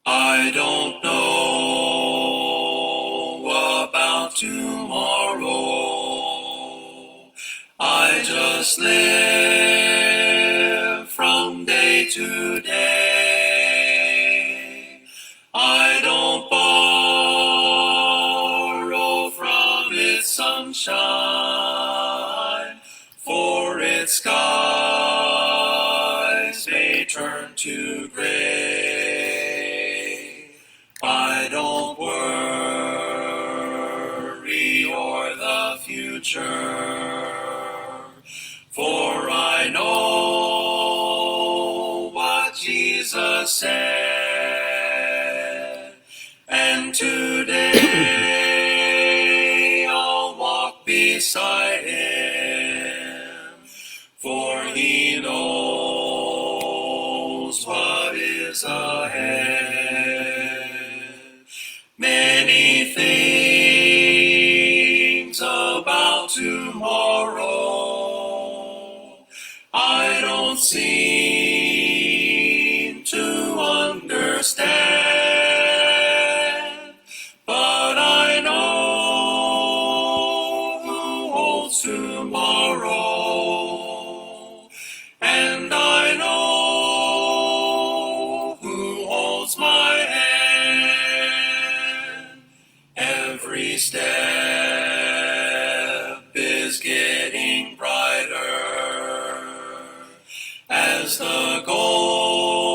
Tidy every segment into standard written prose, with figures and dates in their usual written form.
I don't know about tomorrow. I just live from day to day. I don't borrow from its sunshine, for its skies may turn to gray. I don't worry o'er the future, for I know what Jesus said. And today I'll walk beside him, for he knows what is ahead. Many things about tomorrow I don't seem to understand, but I know who holds tomorrow, and I know who holds my hand. Every step is getting brighter as the golden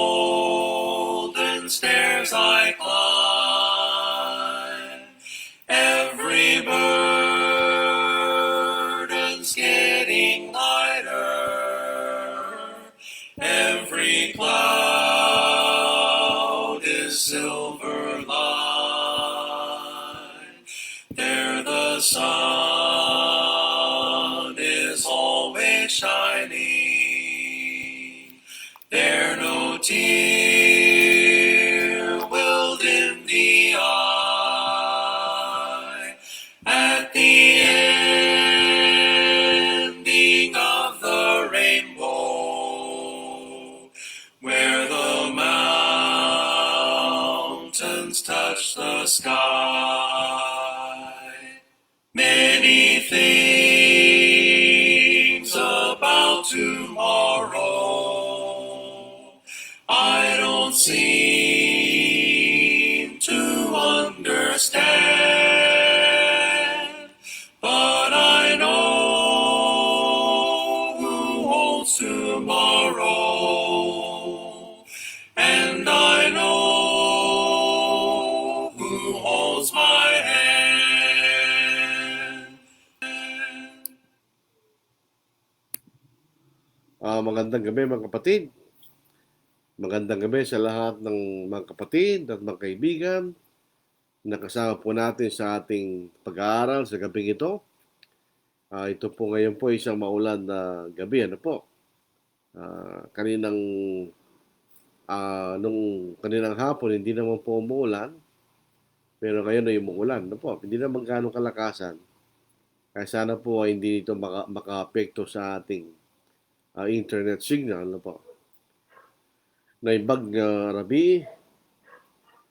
stairs I climb. Every burden's getting lighter. Every cloud is silver line. There the sun is always shining. There no tear will dim the eye. At the ending of the rainbow, where the mountains touch the sky. Many things about tomorrow I don't seem to understand, but I know who holds tomorrow, and I know who holds my hand. Magandang gabi mga kapatid. Magandang gabi sa lahat ng mga kapatid at mga kaibigan na kasama po natin sa ating pag-aaral sa gabing ito. Ito po ngayon po isang maulan na gabi. Ano po? Kaninang nung kaninang hapon hindi naman po umuulan, pero ngayon ay umuulan. Ano po? Hindi naman ganong kalakasan. Kaya sana po ay hindi ito maka-apekto sa ating internet signal. Ano po? Naibag nga rabi,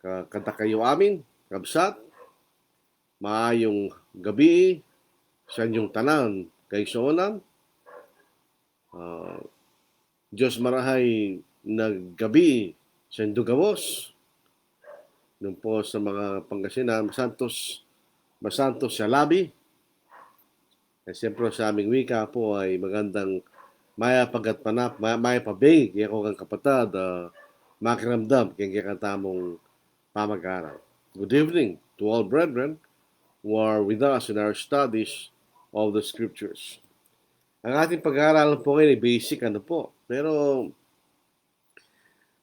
kanta kayo amin, kabsat, maayong gabi, sa inyong tanan, kay sonan, Diyos marahay naggabi sa indugawos, nung po sa mga Pangasinan, masantos sa labi. At siyempre sa aming wika po ay magandang maya pagat panap, maya pabig, ako kang kapatad, makiramdam, kaya katamong pamag-aral. Good evening to all brethren who are with us in our studies of the scriptures. Ang ating pag-aaral po ngayon ay basic po. Pero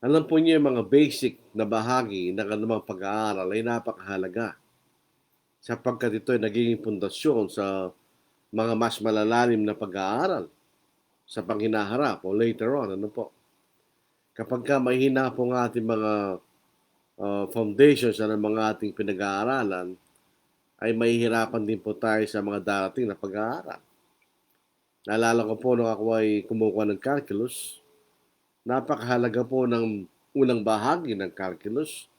alam po niyo yung mga basic na bahagi ng anumang pag-aaral ay napakahalaga, sapagkat ito ay nagiging pundasyon sa mga mas malalalim na pag-aaral sa panghinaharap o later on. Kapag mahina po ang ating mga foundations ng mga ating pinag-aaralan, ay mahihirapan din po tayo sa mga darating na pag-aaral. Naalala ko po nung ako ay kumukuha ng calculus, napakahalaga po ng unang bahagi ng calculus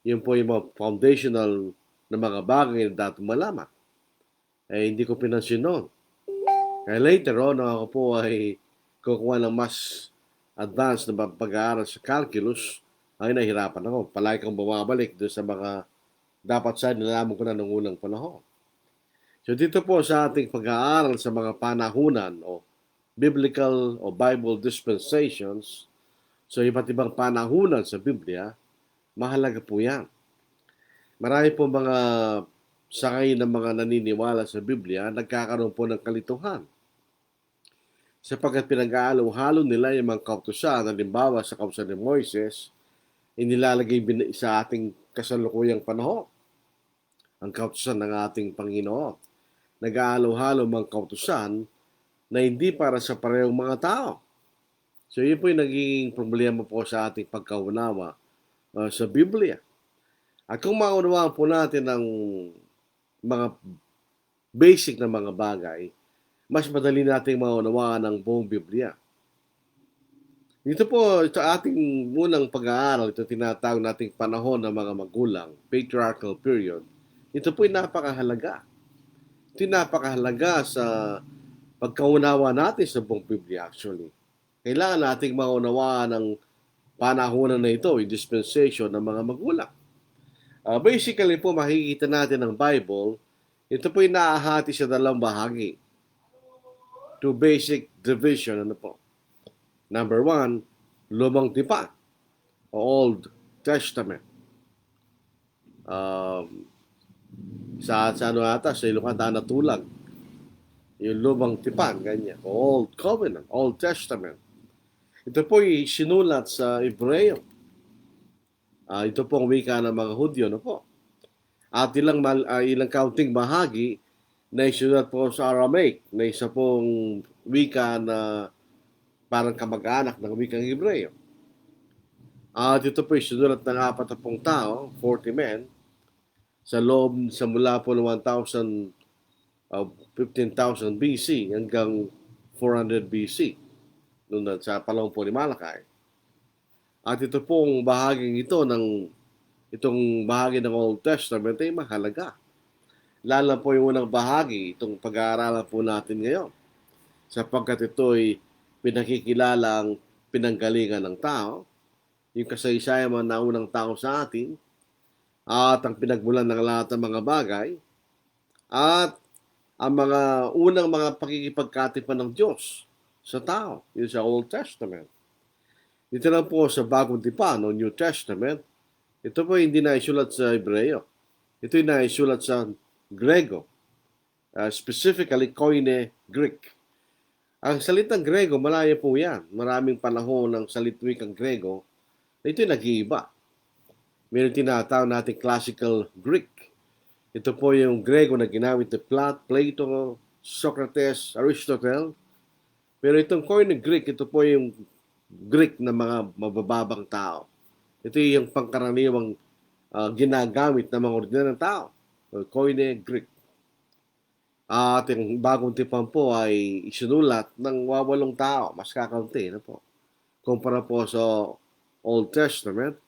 Yun po yung mga foundational na mga bagay na dapat malaman. Hindi ko pinansin noon. Kaya later on, ako po ay kukuha ng mas advanced na pag-aaral sa calculus, ay nahirapan ako. Palagi kang bumabalik doon sa mga dapat sa nalaman ko na noong unang panahon. So dito po sa ating pag-aaral sa mga panahunan o biblical o Bible dispensations, so iba't ibang panahunan sa Biblia, mahalaga po yan. Marami po mga sakay ng mga naniniwala sa Biblia, nagkakaroon po ng kalituhan. Sapagkat pinag-aalo-halo nila yung mga kautusan, halimbawa sa kautusan ni Moises, inilalagay sa ating kasalukuyang panahon. Ang kautusan ng ating Panginoon. Nag-aalo-halo mga kautusan na hindi para sa parehong mga tao. So yun po yung naging problema po sa ating pagkaunawa sa Biblia. At kung maunawaan po natin ang mga basic na mga bagay, mas madali nating maunawaan ang buong Biblia. Dito po, sa ating unang pag-aaral, ito tinatawag nating panahon ng mga magulang, patriarchal period, ito po ay napakahalaga. Ito ay napakahalaga sa pagkaunawa natin sa buong Biblia actually. Kailangan nating maunawaan ang panahonan na ito, yung dispensation ng mga magulang. Basically po, makikita natin ang Bible, ito po ay naahati sa dalawang bahagi. Two basic division, ano po. Number one, Lumang Tipan, o Old Testament. Sa ano ata, sa Ilocata na tulag. Yung Lumang Tipan, ganyan. O Old Covenant, Old Testament. Ito po ay sinulat sa Hebreo. Ito po ang wika ng mga Hudyo, no po. At ilang kaunting bahagi na isulat po sa Aramaic, na isa pong wika na parang kamag-anak ng wikang Hebreo. At ito po isulat ng 40 tao, 40 men, sa loob sa mula po ng 15,000 BC hanggang 400 BC, noon sa panahon po ni Malakay. At ito pong bahaging ito itong bahagi ng Old Testament ay mahalaga. Lalo po yung unang bahagi, itong pag-aaralan po natin ngayon. Sapagkat ito ay pinakikilala ang pinanggalingan ng tao, yung kasaysayan ng naunang tao sa atin, at ang pinagmulan ng lahat ng mga bagay, at ang mga unang mga pakikipagkatipan ng Diyos sa tao, yun sa Old Testament. Dito lang po sa Bagong Tipan o New Testament, ito po hindi naisulat sa Hebreo. Ito ay naisulat sa Grego, specifically Koine Greek. Ang salitang Grego, malayo po yan. Maraming panahon ng salitwikang Grego na ito'y nag-iiba. Meron tinatawag natin classical Greek. Ito po yung Grego na ginamit ni Plato, Socrates, Aristotle. Pero itong Koine Greek, ito po yung Greek na mga mabababang tao. Ito yung pangkaraniwang ginagamit ng mga ordinaryo ng tao. Koine Greek. At yung Bagong Tipan po ay isinulat ng 8 tao, mas kakaunti na po. Kumpara po sa Old Testament,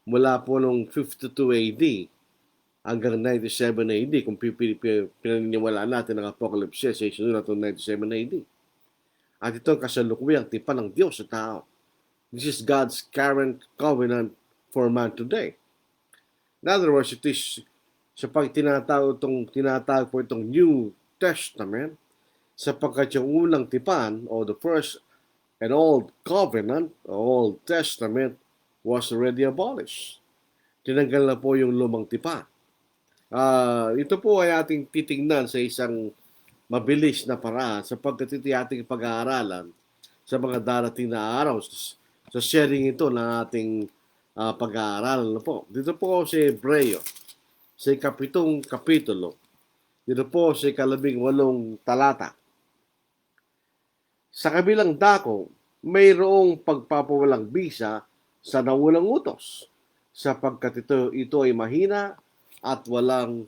mula po noong 52 AD hanggang 97 AD, kung pinaniniwalaan natin ang Apocalypse ay isinulat noong 97 AD. At ito ang kasalukuyang tipan ng Diyos sa tao. This is God's current covenant for man today. In other words, it is sa tinatawag po itong New Testament, sapagkat yung unang tipan o the first and Old Covenant o Old Testament was already abolished. Tinanggal na po yung lumang tipan. Ito po ay ating titingnan sa isang mabilis na paraan sapagkat ito ating pag-aaralan sa mga darating na araw sa sharing ito ng ating pag-aaralan po. Dito po sa Hebreo, sa 7 kapitulo, dito po sa 18 talata. Sa kabilang dako, mayroong pagpapawalang bisa sa naunang utos, sapagkat ito ay mahina at walang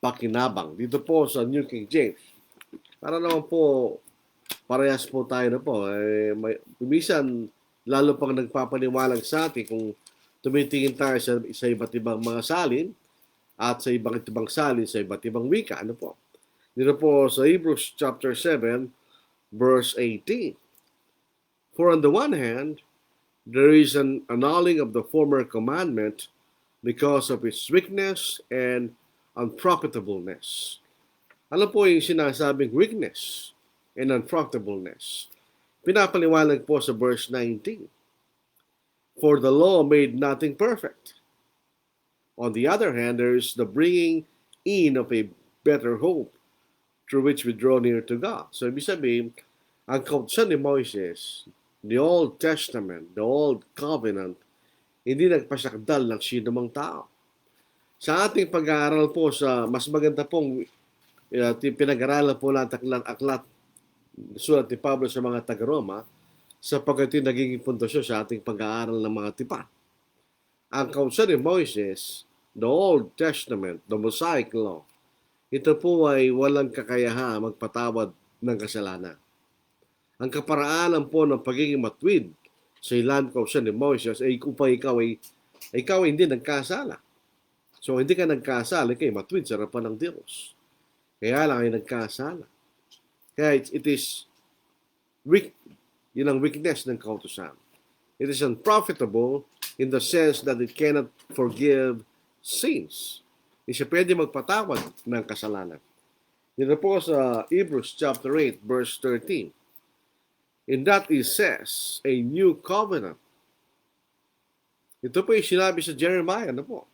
pakinabang. Dito po sa New King James. Para naman po, parehas po tayo na po. Minsan, lalo pang nagpapaniwalag sa atin kung tumitingin tayo sa iba't ibang mga salin at sa iba't ibang salin sa iba't ibang wika. Ano po? Dito po sa Hebrews chapter 7, verse 18. For on the one hand, there is an annulling of the former commandment because of its weakness and unprofitableness. Ano po yung sinasabing weakness and unprofitableness? Pinapaliwanag po sa verse 19. For the law made nothing perfect. On the other hand, there is the bringing in of a better hope through which we draw near to God. So, ibig sabihin, ang kautusan ni Moises, the Old Testament, the Old Covenant, hindi nagpasakdal ng sino mang tao. Sa ating pag-aaral po sa mas maganda pong pinag-aralan po natin aklat sulat ni Pablo sa mga taga-Roma sapagkat ito nagiging pundasyon sa ating pag-aaral ng mga tipan. Ang kautusan ni Moises, the Old Testament, the Mosaic Law, ito po ay walang kakayahan magpatawad ng kasalanan. Ang kaparaanan po ng pagiging matwid sa ilang kautusan ni Moises ay upang ikaw ay hindi nagkasala. So hindi ka nagkasala, ikaw ay matwid sa harapan ng Diyos. Kaya lang ay nagkasala. Kaya it is weak. Yun ang weakness ng kautusan. It is unprofitable in the sense that it cannot forgive sins. Hindi siya pwede magpatawad ng kasalanan. Dito po sa Hebrews chapter 8, verse 13. In that it says, a new covenant. Ito po yung sinabi sa Jeremiah. Ano po?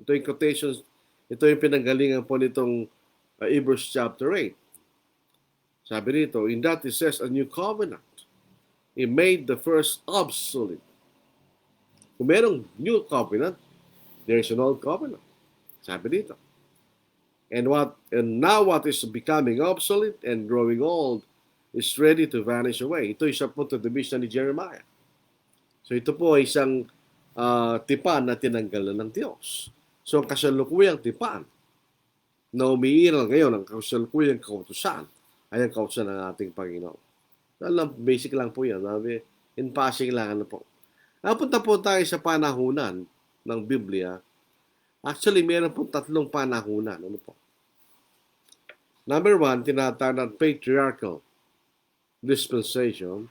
Ito yung quotations, ito yung pinanggalingan po nitong Hebrews chapter 8. Sabi dito, in that it says, a new covenant. It made the first obsolete. Kung merong new covenant, there is an old covenant. Sabi dito. And now what is becoming obsolete and growing old is ready to vanish away. Ito isa po to the vision ni Jeremiah. So ito po ay isang tipan na tinanggal na ng Diyos. So ang kasalukuyang tipan na umiiral ngayon, ang kasalukuyang kautusan, ay ang kautusan ng ating Panginoon. Basic lang po yan. In passing lang, ano po. Napunta po tayo sa panahunan ng Biblia. Actually, meron po tatlong panahunan. Ano po? Number 1, tinatawag ng patriarchal dispensation.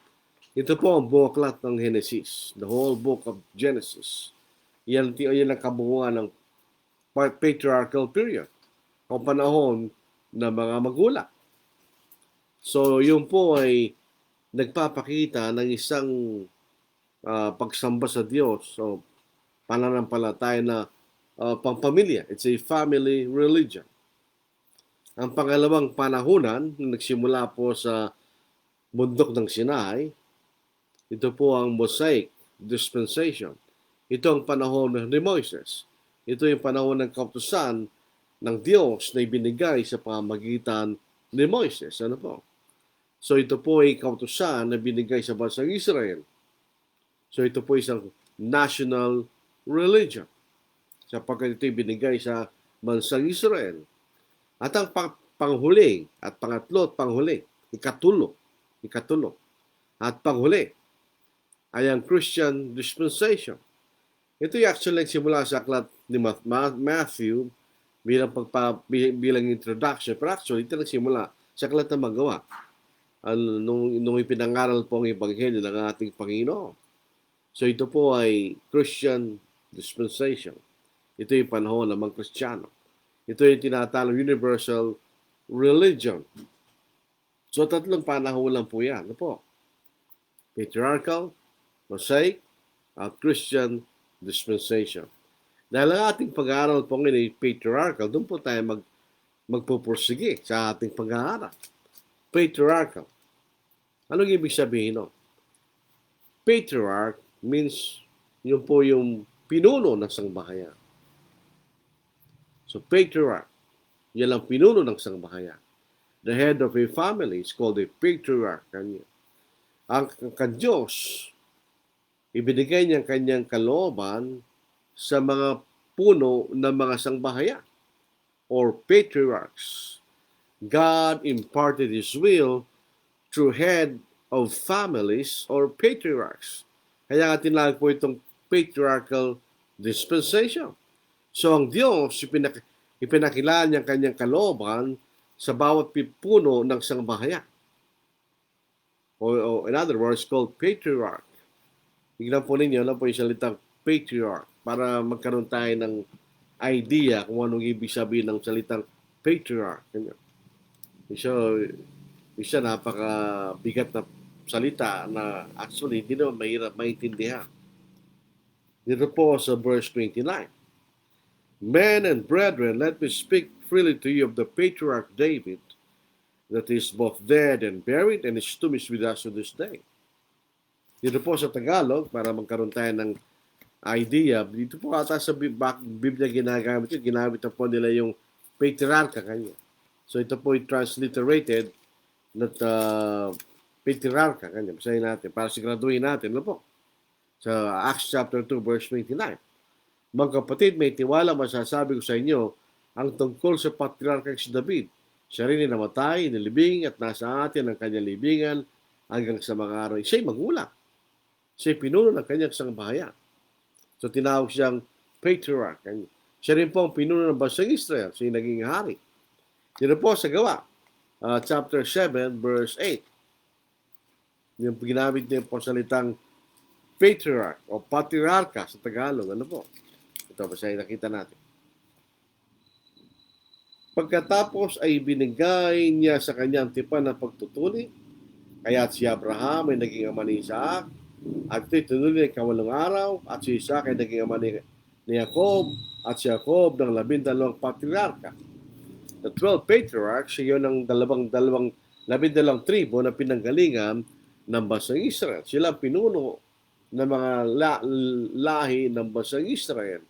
Ito po ang buklat ng Genesis. The whole book of Genesis. Yan ang kabuuan ng patriarchal period. O panahon ng mga magulang. So, yun po ay nagpapakita ng isang pagsamba sa Diyos o pananampalataya na pampamilya. It's a family religion. Ang pangalawang panahunan, nagsimula po sa bundok ng Sinai, ito po ang Mosaic dispensation. Ito ang panahon ni Moises. Ito yung panahon ng kautusan ng Diyos na ibinigay sa pamamagitan ni Moises. Ano po? So ito po ay kautusan na binigay sa bansang Israel. So ito po isang national religion. Sapagkat ito binigay sa bansang Israel. At ang panghuli at pangatlo at panghuli, ikatulo at panghuli ay ang Christian dispensation. Ito ay actually nagsimula sa aklat ni Matthew bilang introduction. Pero actually, ito nagsimula sa aklat ng Magawa. Nung ipinangaral po ang Ebanghelyo ng ating Panginoon. So ito po ay Christian dispensation. Ito yung panahon ng mga Kristiyano. Ito yung tinatawag universal religion. So tatlong panahon lang po yan. Ano po? Patriarchal, Mosaic, at Christian dispensation. Dahil ang ating pag-aaral po ngayon ay patriarchal, doon po tayo magpupursige sa ating pag-aaral. Patriarchal. Anong ibig sabihin no? Patriarch means yun po yung pinuno ng sangbahayan. So patriarch, yan ang pinuno ng sangbahayan. The head of a family is called a patriarch. Ang Diyos, ibinigay niya ang kanyang kalooban sa mga puno ng mga sangbahayan or patriarchs. God imparted His will through head of families or patriarchs. Kaya nga tinawag po itong patriarchal dispensation. So ang Diyos, ipinakilala niya kanyang kalooban sa bawat pipuno ng sangbahayan. O in other words, called patriarch. Tignan po ninyo, alam po yung salitang patriarch para magkaroon tayo ng idea kung anong ibig sabihin ng salitang patriarch. So, isa napakabigat na salita na actually hindi naman mahirap maintindihan. Dito po sa verse 29. Men and brethren, let me speak freely to you of the patriarch David, that is both dead and buried, and his tomb is with us to this day. Dito po sa Tagalog, para magkaroon tayo ng idea, dito po ata sa Biblia ginamit na po nila yung patriarcha kanya. So ito po yung transliterated na patriarcha kanya. Basahin natin, para siguraduhin natin, ano po? Sa Acts chapter 2, verse 29. Mga kapatid, may tiwala masasabi ko sa inyo ang tungkol sa patriarcha si David. Siya rin namatay, nilibing at nasa atin ang kanyang libingan hanggang sa mga araw. Siya'y magulang. Siya'y pinuno ng kanyang sangbahayan. So tinawag siyang patriarch. Siya rin po ang pinuno ng bansang Israel. Siya'y naging hari. Dito po sa Gawa, chapter 7, verse 8. Yung ginamit niya po salitang patriarch o patriarcha sa Tagalog. Ano po? Ito, basahin nakita natin. Pagkatapos ay binigay niya sa kanyang tipan ng pagtutuli, kaya't si Abraham ay naging ama ni Isaac, at ito'y tinuli ng 8 araw, at si Isaac ay naging ama ni Jacob, at si Jacob ng 12 patriarka. The 12 patriarchs, siya yun ang 12 tribo na pinanggalingan ng bansang Israel. Sila pinuno ng mga lahi ng bansang Israel.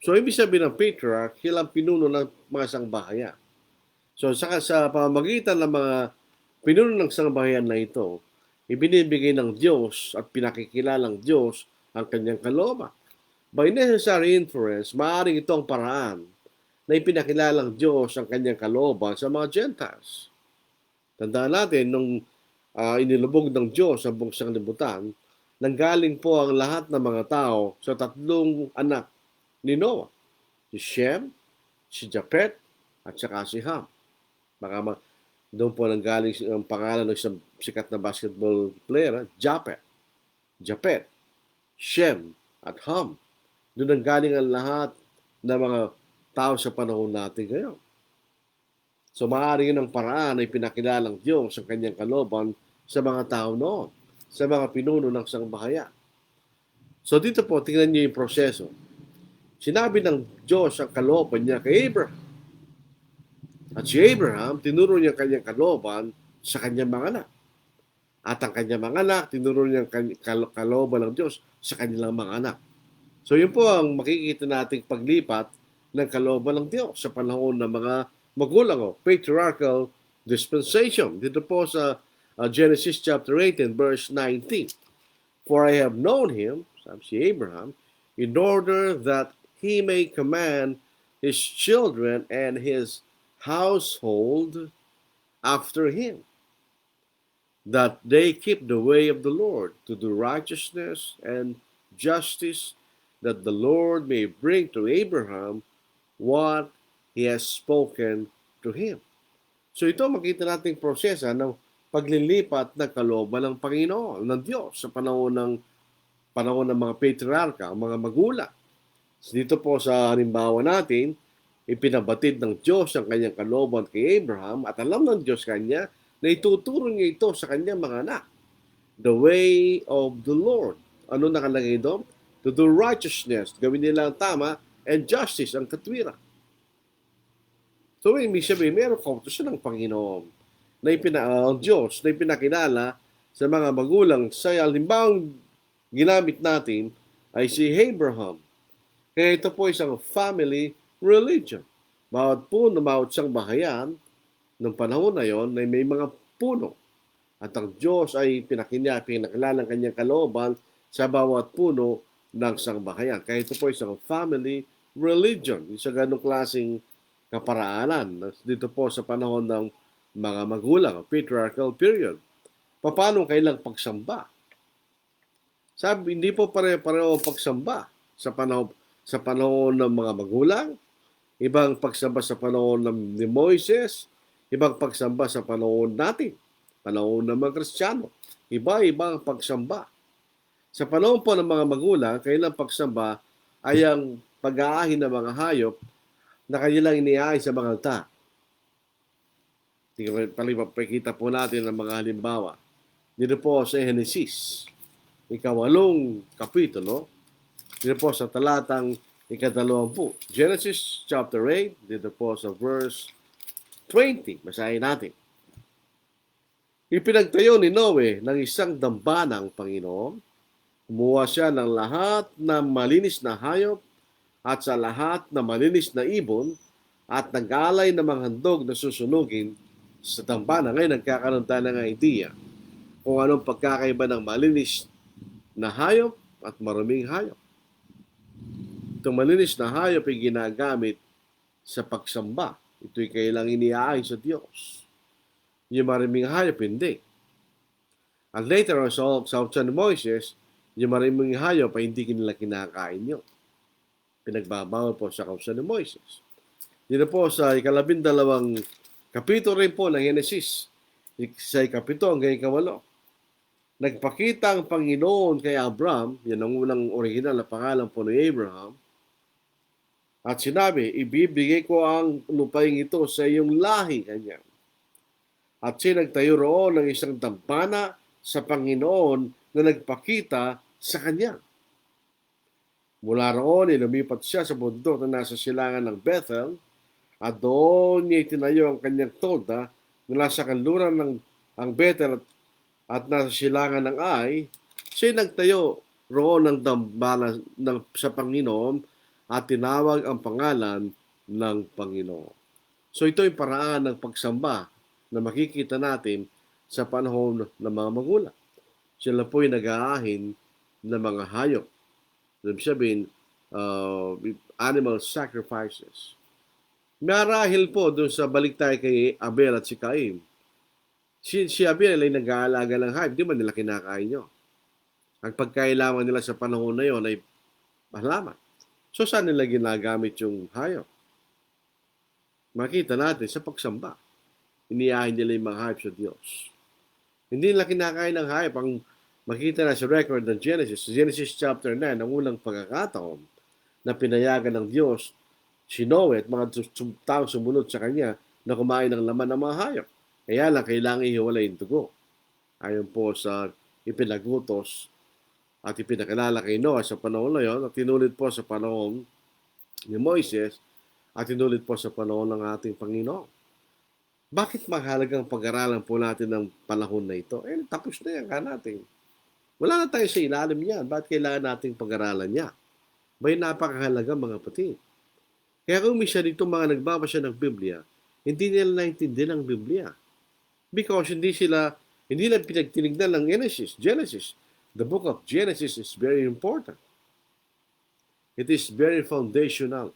So, ibig sabihin ng patriarch, sila ang pinuno ng mga sangbahayan. So, sa pamamagitan ng mga pinuno ng sangbahayan na ito, ibinibigay ng Diyos at pinakikilalang Diyos ang kanyang kalooban. By necessary inference, maaaring ito ang paraan na ipinakilalang Diyos ang kanyang kalooban sa mga Gentiles. Tandaan natin, nung inilubog ng Diyos ang buong sanglibutan, nanggaling po ang lahat ng mga tao sa 3 anak ni Noah. Si Shem, si Japhet, at saka si Ham. Baka doon po nanggaling ang pangalan ng isang sikat na basketball player, Japhet, Shem, at Ham. Doon nanggaling ang lahat ng mga tao sa panahon natin ngayon. So maaari yun ang paraan na ipinakilalang Diyos ang kanyang kalooban sa mga tao noon, sa mga pinuno ng sangbahayan. So dito po, tingnan niyo yung proseso. Sinabi ng Diyos ang kalooban niya kay Abraham. At si Abraham, tinuro niya ang kanyang kalooban sa kanyang mga anak. At ang kanyang mga anak, tinuro niya ang kalooban ng Diyos sa kanilang mga anak. So yun po ang makikita nating paglipat ng kalooban ng Diyos sa panahon ng mga magulang, patriarchal dispensation. Dito po sa Genesis chapter 18, verse 19. For I have known him, sabi si Abraham, in order that he may command his children and his household after him, that they keep the way of the Lord, to do righteousness and justice, that the Lord may bring to Abraham what he has spoken to him. So ito makita nating prosesa ng paglilipat ng kalooban ng Panginoon, ng Diyos sa panahon ng mga patriarka, mga magulang. Dito po sa halimbawa natin, ipinabatid ng Diyos ang kanyang kalooban kay Abraham at alam ng Diyos kanya na ituturo niya ito sa kanyang mga anak. The way of the Lord. Ano nakalagay doon? To do righteousness, gawin nila ang tama, and justice, ang katwiran. So, ibig sabihin, meron kautusan ng Panginoon na ang Diyos na ipinakilala sa mga magulang. Sa halimbawang ginamit natin ay si Abraham. Kaya ito po isang family religion. Bawat puno, bawat sangbahayan ng panahon na yon ay may mga puno. At ang Diyos ay pinakilala ng kanyang kalooban sa bawat puno ng sangbahayan. Kaya ito po isang family religion. Isa ganong klaseng kaparaanan dito po sa panahon ng mga magulang, patriarchal period. Paano kailang pagsamba? Sabi, hindi po pare-pareho ang pagsamba sa panahon ng mga magulang, ibang pagsamba sa panahon ni Moises, ibang pagsamba sa panahon natin, panahon ng mga Kristiyano. Iba-iba ang pagsamba. Sa panahon po ng mga magulang, kailang pagsamba ay ang pag-aahin ng mga hayop na kanilang iniaay sa mga altar. Pakita po natin ang mga halimbawa. Dito po sa Genesis, ikawalong kapitulo, dito po sa talatang ikadalawampu. Genesis chapter 8, dito po sa verse 20. Basahin natin. Ipinagtayo ni Noe ng isang dambanang Panginoon. Kumuha siya ng lahat ng malinis na hayop at sa lahat na malinis na ibon at nag-alay ng mga handog na susunugin sa dambana. Ngayon, nagkakaroon tayo ng idea kung anong pagkakaiba ng malinis na hayop at maruming hayop. Itong malinis na hayop ay ginagamit sa pagsamba. Ito'y kailang iniaay sa Diyos. Yung maruming hayop, hindi. At later on, sa utos ni Moises, yung maruming hayop ay hindi nila kinakain yun. Pinagbabawal po sa kautos ni Moises. Dito po sa ikalabindalawang kapitulo rin po ng Genesis, sa ikapito hanggang ikawalo. Nagpakita ang Panginoon kay Abraham, yan ang unang original na pangalan po ni Abraham, at sinabi, ibibigay ko ang lupaing ito sa iyong lahi, kanya. At siya nagtayo roon ng isang dambana sa Panginoon na nagpakita sa kanya. Mula roon, lumipat siya sa bundok na nasa silangan ng Bethel, at doon niya itinayo ang kanyang tolda mula sa kanluran ng ang Bethel at nasa silangan ng Ai. Siya nagtayo roon ng dambana sa Panginoon at tinawag ang pangalan ng Panginoon. So ito yung paraan ng pagsamba na makikita natin sa panahon ng mga magulang. Sila po yung nag-aahin ng mga hayop. Ibig sabihin, animal sacrifices. Marahil po doon sa balik tayo kay Abel at si Cain. Si Abel ay nag-aalaga ng hayop, di ba nila kinakain nyo? Ang pagkailangan nila sa panahon na yon ay halaman. So saan nila ginagamit yung hayop? Makita natin sa pagsamba. Iniyahin nila yung mga hayop sa Diyos. Hindi nila kinakain ng hayop. Ang makita na sa record ng Genesis chapter 9, ang unang pagkakataon na pinayagan ng Diyos si Noe at mga taong sumunod sa kanya na kumain ng laman ng mga hayop. Kaya lang, kailangan ihiwalay yung dugo. Ayon po sa ipinagutos at ipinakilala kay Noah sa panahon na yon at tinulit po sa panahon ni Moises at tinulit po sa panahon ng ating Panginoon. Bakit mahalagang pag-aralan po natin ng panahon na ito? Tapos na yan ka natin. Wala na tayo sa ilalim niyan. Bakit kailangan nating pag-aralan niya? May napakahalaga mga kapatid. Kaya kung minsan dito mga nagbabasa ng Biblia, hindi nila naintindihan ang Biblia. Because hindi lang pinagtinignan ng Genesis. The book of Genesis is very important. It is very foundational.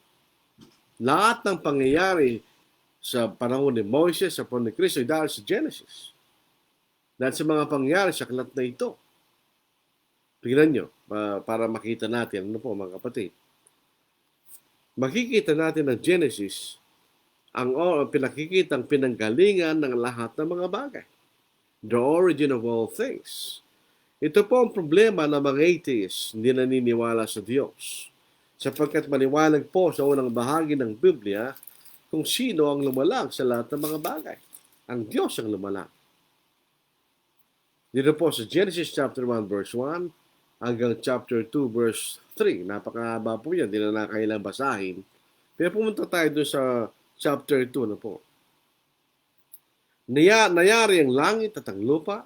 Lahat ng pangyayari sa panahon ni Moises, sa panahon ni Cristo, dahil sa Genesis. Dahil sa mga pangyayari sa aklat na ito. Tingnan nyo, para makita natin, ano po mga kapatid. Makikita natin ng Genesis, ang pinakikitang pinanggalingan ng lahat ng mga bagay. The origin of all things. Ito po ang problema ng mga atheists, hindi naniniwala sa Diyos. Sapagkat maliwanag po sa unang bahagi ng Biblia kung sino ang lumalang sa lahat ng mga bagay. Ang Diyos ang lumalang. Dito po sa Genesis chapter 1 verse 1 hanggang chapter 2 verse 3. Napakahaba po yan, hindi na nakailang basahin. Pero pumunta tayo doon sa chapter 2 na po. Nayari ang langit at ang lupa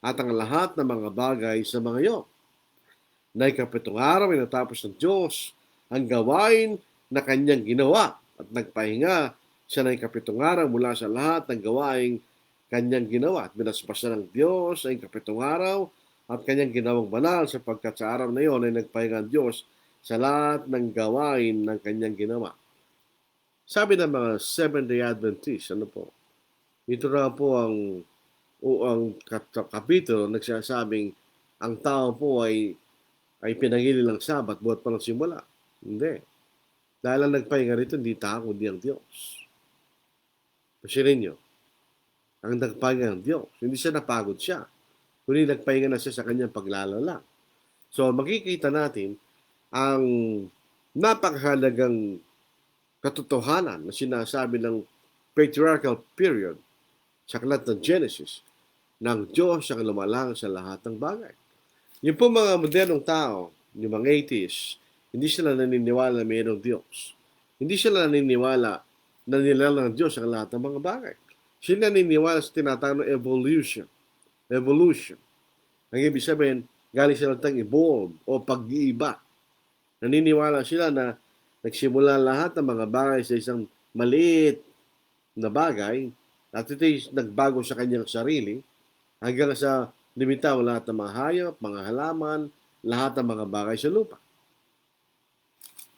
at ang lahat ng mga bagay sa mga iyon. Na ikapitong araw ay natapos ng Diyos ang gawain na kanyang ginawa at nagpahinga siya ng ikapitong araw mula sa lahat ng gawain kanyang ginawa. At binasbasan ng Diyos ang ikapitong araw at kanyang ginawang banal sapagkat sa araw na iyon ay nagpahinga ang Diyos sa lahat ng gawain ng kanyang ginawa. Sabi ng mga Seventh-day Adventists, ano po? Ito na po ang kapitulo nagsasabing ang tao po ay ay pinangili ng Sabat buhat pa ng simula. Hindi. Dahil ang nagpahinga rito, hindi tao, kundi ang Diyos. Kasi ninyo, ang nagpahinga ng Diyos. Hindi siya napagod siya. Kundi nagpahinga na siya sa kanyang paglalala. So, makikita natin ang napakahalagang katotohanan na sinasabi ng patriarchal period sa aklat ng Genesis ng Diyos ang lumalang sa lahat ng bagay. Yung po mga modernong tao, yung mga atheists, hindi sila naniniwala na mayroong Diyos. Hindi sila naniniwala na nilalang ng Diyos ang lahat ng mga bagay. Sila naniniwala sa tinatawag na evolution. Evolution. Ang ibig sabihin, galing sila tang evolve o pag-iiba. Naniniwala sila na nagsimula lahat ng mga bagay sa isang maliit na bagay at ito'y nagbago sa kanyang sarili hanggang sa limitaw lahat ng mga hayop, mga halaman, lahat ng mga bagay sa lupa.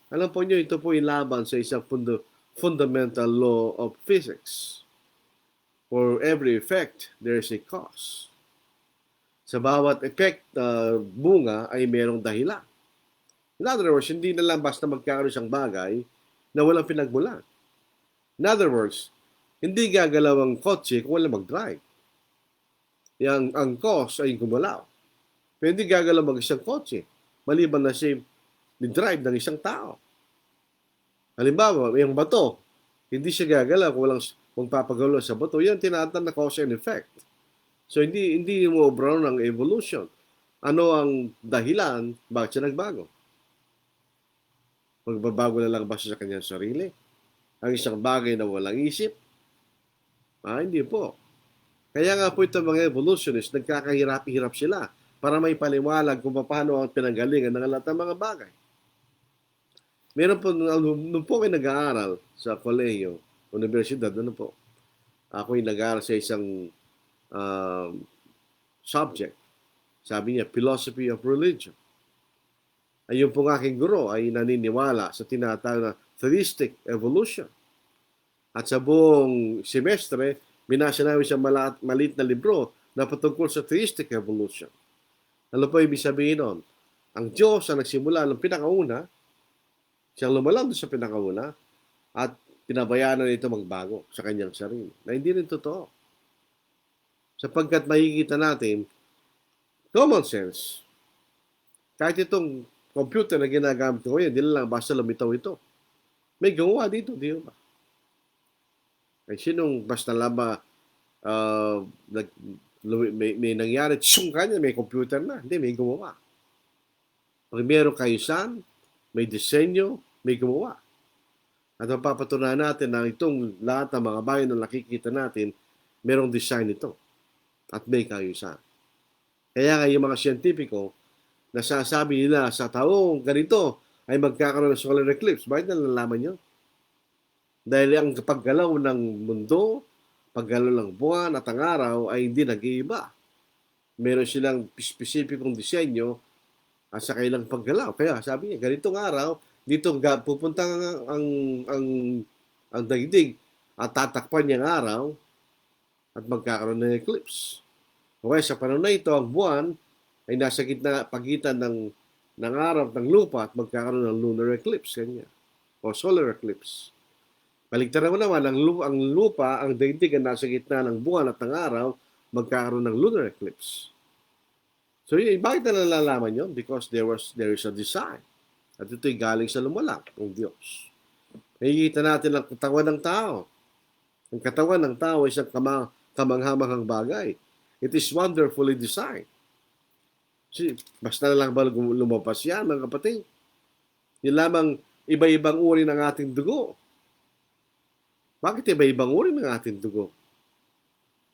Alam po nyo, ito po laban sa isang fundamental law of physics. For every effect, there is a cause. Sa bawat effect bunga ay mayroong dahilan. In other words, hindi na lang basta magkakaroon isang bagay na walang pinagmulan. In other words, hindi gagalaw ang kotse kung walang mag-drive. Ang cause ay gumalaw. Pero hindi gagalaw mag-isang kotse maliban na siya ni-drive ng isang tao. Halimbawa, yung bato, hindi siya gagalaw kung walang magpapagalaw sa bato. Yan tinatawag na cause and effect. So, hindi mo brown ng evolution. Ano ang dahilan? Bakit siya nagbago? Magbabago na lang ba siya sa kanyang sarili? Ang isang bagay na walang isip? Hindi po. Kaya nga po itong mga evolutionists, nagkakahirap-hirap sila para may paliwalag kung paano ang pinanggalingan ng lahat ng mga bagay. Meron po, nung po kayo nag-aaral sa kolehiyo, universidad, ako'y nag-aaral sa isang subject. Sabi niya, philosophy of religion. Ayun pong aking guro ay naniniwala sa tinatawag na theistic evolution. At sa buong semestre, binasa namin siya maliit na libro na patungkol sa theistic evolution. Ano po ibig sabihin nun? Ang Diyos ang nagsimula ng pinakauna, siyang lumalang doon sa pinakauna, at pinabayaan na ito magbago sa kanyang sarili. Na hindi rin totoo. Sapagkat makikita natin, common sense, kahit itong computer na ginagamit ko ngayon, hindi lang basta lumitaw ito. May gumawa dito, di ba? Ay sinong basta laba may nangyari, tsung kanya, may computer na. Hindi, may gumawa. Pag meron kayusan, may disenyo, may gumawa. At mapapatunayan natin na itong lahat ng mga bayan na nakikita natin, merong design ito. At may kayusan. Kaya nga yung mga siyentipiko, nasasabi nila sa taong ganito ay magkakaroon ng solar eclipse. Bakit nalalaman nyo? Dahil ang paggalaw ng mundo, paggalaw ng buwan at ang araw ay hindi nag-iiba. Meron silang spesipikong disenyo at sa kailang paggalaw. Kaya sabi niya, ganitong araw, dito pupunta ang daigdig at tatakpan niya ang araw at magkakaroon ng eclipse. Okay, sa panahon na ito, ang buwan ay nasa pagitan ng araw at ng lupa at magkakaroon ng lunar eclipse kanya o solar eclipse. Baligtaran mo naman, ang lupa, ang daigdig ang nasa gitna ng buwan at ng araw, magkakaroon ng lunar eclipse. So, bakit na nalalaman yun? Because there is a design. At ito'y galing sa lumalang ng Diyos. Nakikita natin ang katawan ng tao. Ang katawan ng tao ay isang kamanghamanghang bagay. It is wonderfully designed. Basta na lang ba lumabas yan, mga kapatid? Yun lamang iba-ibang uri ng ating dugo. Bakit iba-ibang uri ng ating dugo?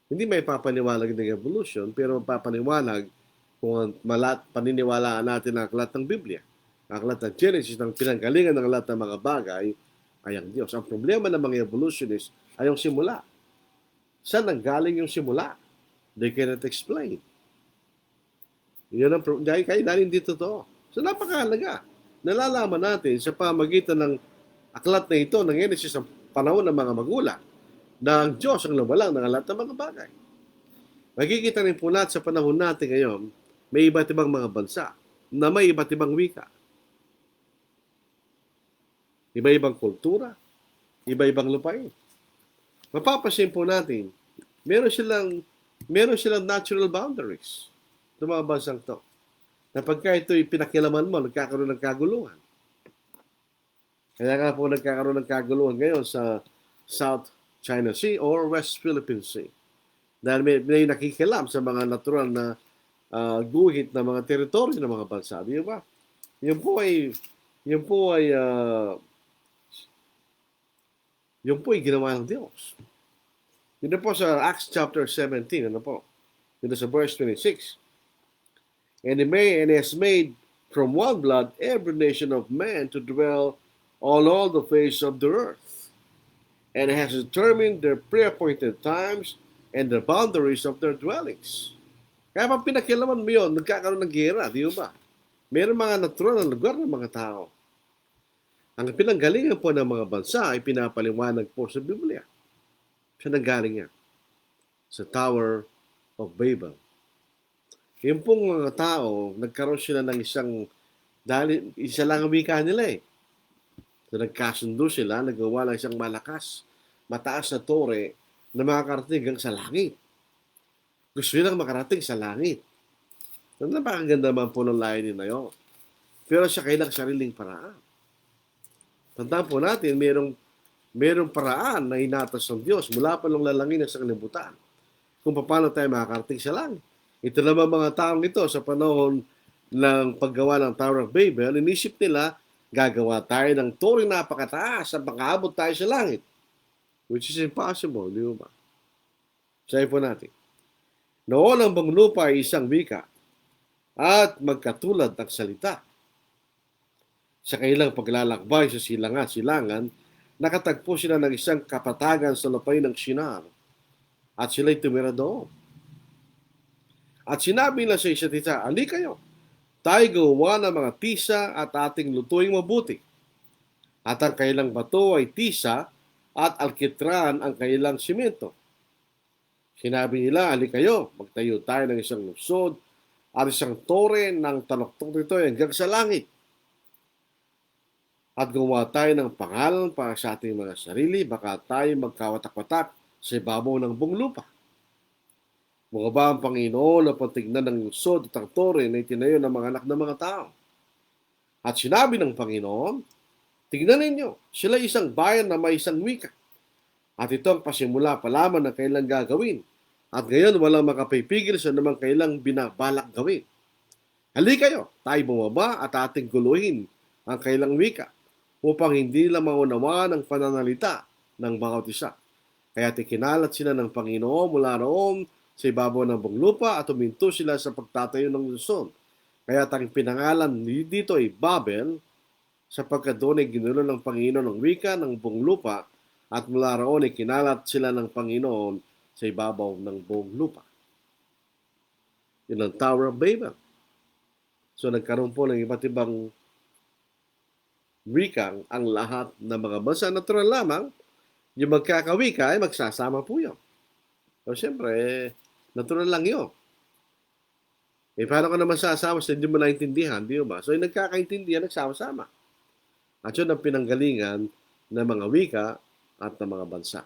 Hindi may papaniwalag ng evolution, pero papaniwalag kung paniniwalaan natin ang aklat ng Biblia. Ang aklat ng Genesis, ng pinanggalingan ng lahat ng mga bagay, ay ang Diyos. Ang problema ng mga evolutionists ay yung simula. Saan nanggaling yung simula? They cannot explain. Yun ang dahil hindi totoo. So napakahalaga. Nalalaman natin sa pamagitan ng aklat na ito ng Genesis sa panahon ng mga magulang na ang Diyos ang lumalang ng lahat ng mga bagay. Magkikita rin po natin sa panahon natin ngayon, may iba't ibang mga bansa. na may iba't ibang wika, iba-ibang kultura, iba-ibang lupain. Mapapansin po natin, meron silang natural boundaries ng mga bansang to. Na pagka ito'y pinakilaman mo, nagkakaroon ng kaguluhan. Kaya nga po nagkakaroon ng kaguluhan ngayon sa South China Sea or West Philippine Sea. Dahil may nakikilam sa mga natural na guhit na mga teritoryo ng mga bansa. Di ba? Yun po ay ginawa ng Diyos. Yun po sa Acts chapter 17, ano po? Yun sa verse 26. And he has made from one blood every nation of men to dwell on all the face of the earth, and has determined their pre-appointed times and the boundaries of their dwellings. Kaya pag pinakilaman mo yun, nagkakaroon ng gera, di ba? Meron mga natural na lugar ng mga tao. Ang pinanggalingan po ng mga bansa ay pinapaliwanag po sa Biblia. Siya nanggaling yan sa Tower of Babel. Yung pong mga tao, nagkaroon sila ng dahil isa lang ang wika nila eh. So nagkasundo sila, nagawa ng isang mataas na tore na makakarating hanggang sa langit. Gusto nilang makarating sa langit. Napakaganda naman po ng layunin na yun. Pero siya kailang sariling paraan. Tandaan po natin, merong paraan na inatas ng Diyos mula pa lang lalangin sa kalibutan kung paano tayo makakarating sa langit. Ito naman mga taong ito sa panahon ng paggawa ng Tower of Babel, inisip nila, gagawa tayo ng turing napakataas at makaabot tayo sa langit. Which is impossible, di ba? Sabi po natin, noon ang buong lupa ay isang wika at magkatulad ng salita. Sa kailang paglalakbay sa silangan, nakatagpo sila ng isang kapatagan sa lupain ng Shinar at sila'y tumira doon. At sinabi nila sa isa't isa, "Ali kayo, tayo gawa ng mga tisa at ating lutuing mabuti. At ang kailang bato ay tisa at alkitran ang kailang simento." Sinabi nila, "Ali kayo, magtayo tayo ng isang lungsod at isang tore ng taloktok nito hanggang sa langit. At gumawa tayo ng pangalan para sa ating mga sarili, baka tayo magkawatak-watak sa ibabaw ng buong lupa." Mga ba ang Panginoon na patignan ng lungsod at ang tore na itinayo ng mga anak ng mga tao? At sinabi ng Panginoon, "Tignan ninyo, sila isang bayan na may isang wika. At ito ang pasimula pa lamang na kailang gagawin. At ngayon walang makapipigil sa namang kailang binabalak gawin. Hali kayo, tayo bumaba at ating guluhin ang kailang wika upang hindi lang maunawaan ang pananalita ng bawat isa." Kaya ikinalat sila ng Panginoon mula roon sa ibabaw ng buong lupa at huminto sila sa pagtatayo ng lungsod. Kaya ang pinangalan dito ay Babel, sapagkat doon ay ginulo ng Panginoon ng wika ng buong lupa at mula roon ay kinalat sila ng Panginoon sa ibabaw ng buong lupa. Yun ang Tower of Babel. So nagkaroon po ng iba't ibang wikang ang lahat ng mga bansa. Natural lamang, yung magkakawika ay magsasama po yun. So siyempre, natural lang yun. Paano ka naman sasama sa hindi mo naintindihan, di ba? So yung nagkakaintindihan, nagsama-sama. At yun ang pinanggalingan ng mga wika at ng mga bansa.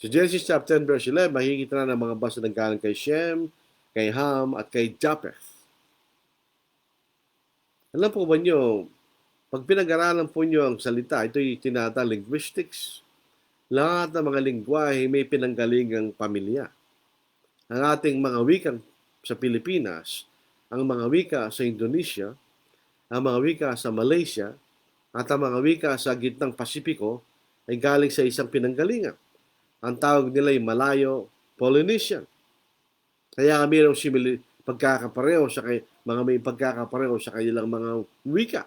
So Genesis chapter 10 verse 11, makikita na ng mga bansa na galing kay Shem, kay Ham, at kay Japheth. Alam po ba nyo, pag pinag-aralan po nyo ang salita, ito'y tinatawag linguistics. Lahat ng mga lingwahe may pinanggalingang pamilya. Ang ating mga wikang sa Pilipinas, ang mga wika sa Indonesia, ang mga wika sa Malaysia, at ang mga wika sa gitnang Pasipiko ay galing sa isang pinanggalingan. Ang tawag nila ay Malayo-Polynesian. Kaya mayroong pagkakapareho sa may pagkakapareho sa kanilang mga wika.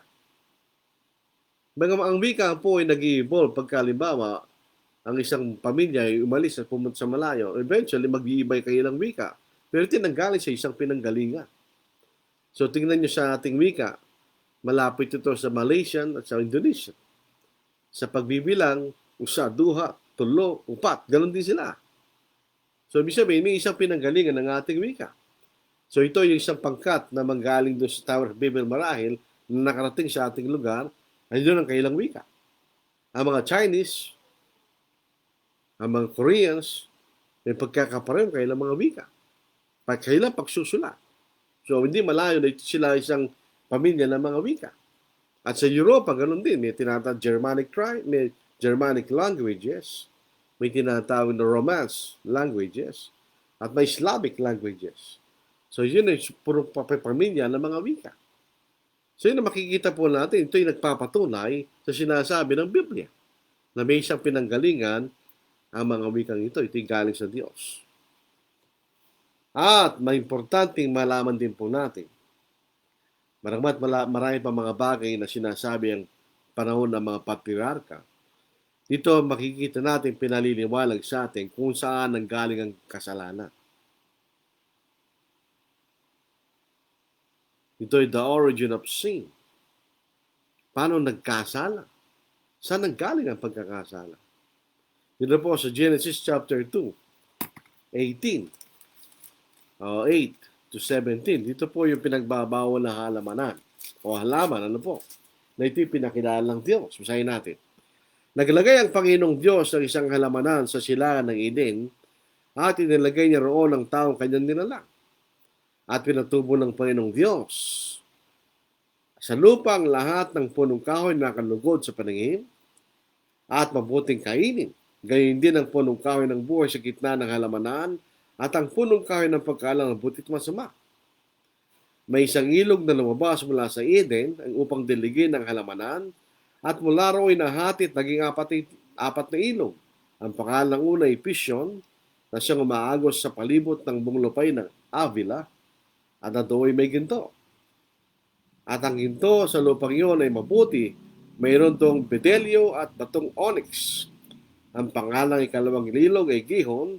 Ang wika po ay nag-i-evolve pagkalimbawa ang isang pamilya ay umalis at pumunta sa malayo. Eventually, mag-iibay kayo ng wika. Pero tinanggaling sa isang pinanggalingan. So, tingnan nyo sa ating wika, malapit ito sa Malaysian at sa Indonesian. Sa pagbibilang, usa, duha, tulo, upat, ganun din sila. So, ibig sabihin, may isang pinanggalingan ng ating wika. So ito yung isang pangkat na manggaling doon sa Tower of Babel marahil na nakarating sa ating lugar, ay doon ang kailang wika. Ang mga Chinese, ang mga Koreans, may pagkakapareho kailang mga wika. Kailang pagsusulat. So hindi malayo na sila isang pamilya ng mga wika. At sa Europa, ganun din. May tinatawag may Germanic languages, may tinatawag na Romance languages, at may Slavic languages. So yun ay puro pamilya ng mga wika. So yun na makikita po natin, ito yung nagpapatunay sa sinasabi ng Biblia na may isang pinanggalingan ang mga wikang ito. Ito yung galing sa Diyos. At may importanteng malaman din po natin. Marami pa mga bagay na sinasabi ang panahon ng mga patriarka. Dito makikita natin pinaliliwalag sa atin kung saan nanggaling ang kasalanan. Ito ay the origin of sin. Paano nagkasala? Saan nanggaling ang pagkakasala? Dito po sa Genesis chapter 2, 8 to 17. Dito po yung pinagbabawal na halamanan o halaman, na ito'y pinakilala ng Diyos. Basahin natin. Naglagay ang Panginoong Diyos ng isang halamanan sa silangan ng Eden at inilagay niya roon ang taong kanyang nilalang. At pinatubo ng Panginoong Diyos sa lupa ang lahat ng punong kahoy na nakalugod sa paningin at mabuting kainin. Gayon din ang punong kahoy ng buhay sa gitna ng halamanan at ang punong kahoy ng pagkaalam ng butit masama. May isang ilog na lumabas mula sa Eden upang diligin ang halamanan at mula ro'y nahatit naging apat na ilog. Ang pangalan ng una ay Pishon na siyang umaagos sa palibot ng buong lupay ng Avila at na do'y may ginto. At ang ginto sa lupang iyon ay mabuti. Mayroon tong bedelyo at batong onyx. Ang pangalang ikalawang ilog ay Gihon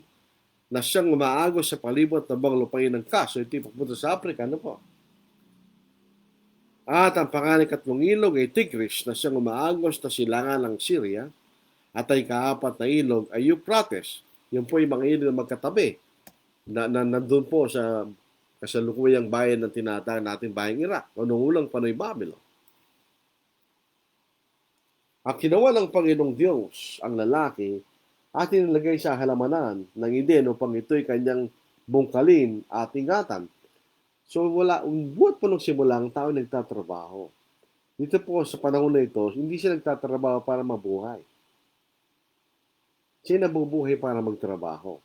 na siyang umaagos sa palibot ng buong lupay ng Kas. So ito papunta sa Africa, At ang pangalang ikatlong ilog ay Tigris na siyang umaagos na silangan ng Syria. At ang ikaapat na ilog ay Euphrates. Yun po yung mga ilog na magkatabi na nandun po sa kasalukuyang bayan ng tinatawag natin bayang Iraq o noong unang panay Babylon. At ginawa ng Panginoong Diyos ang lalaki at inilagay sa halamanan ng Eden upang ito'y kanyang bungkalin at ingatan. So buhat po nung simula ang tao nagtatrabaho. Dito po sa panahon na ito, hindi siya nagtatrabaho para mabuhay. Siya nabubuhay para magtrabaho.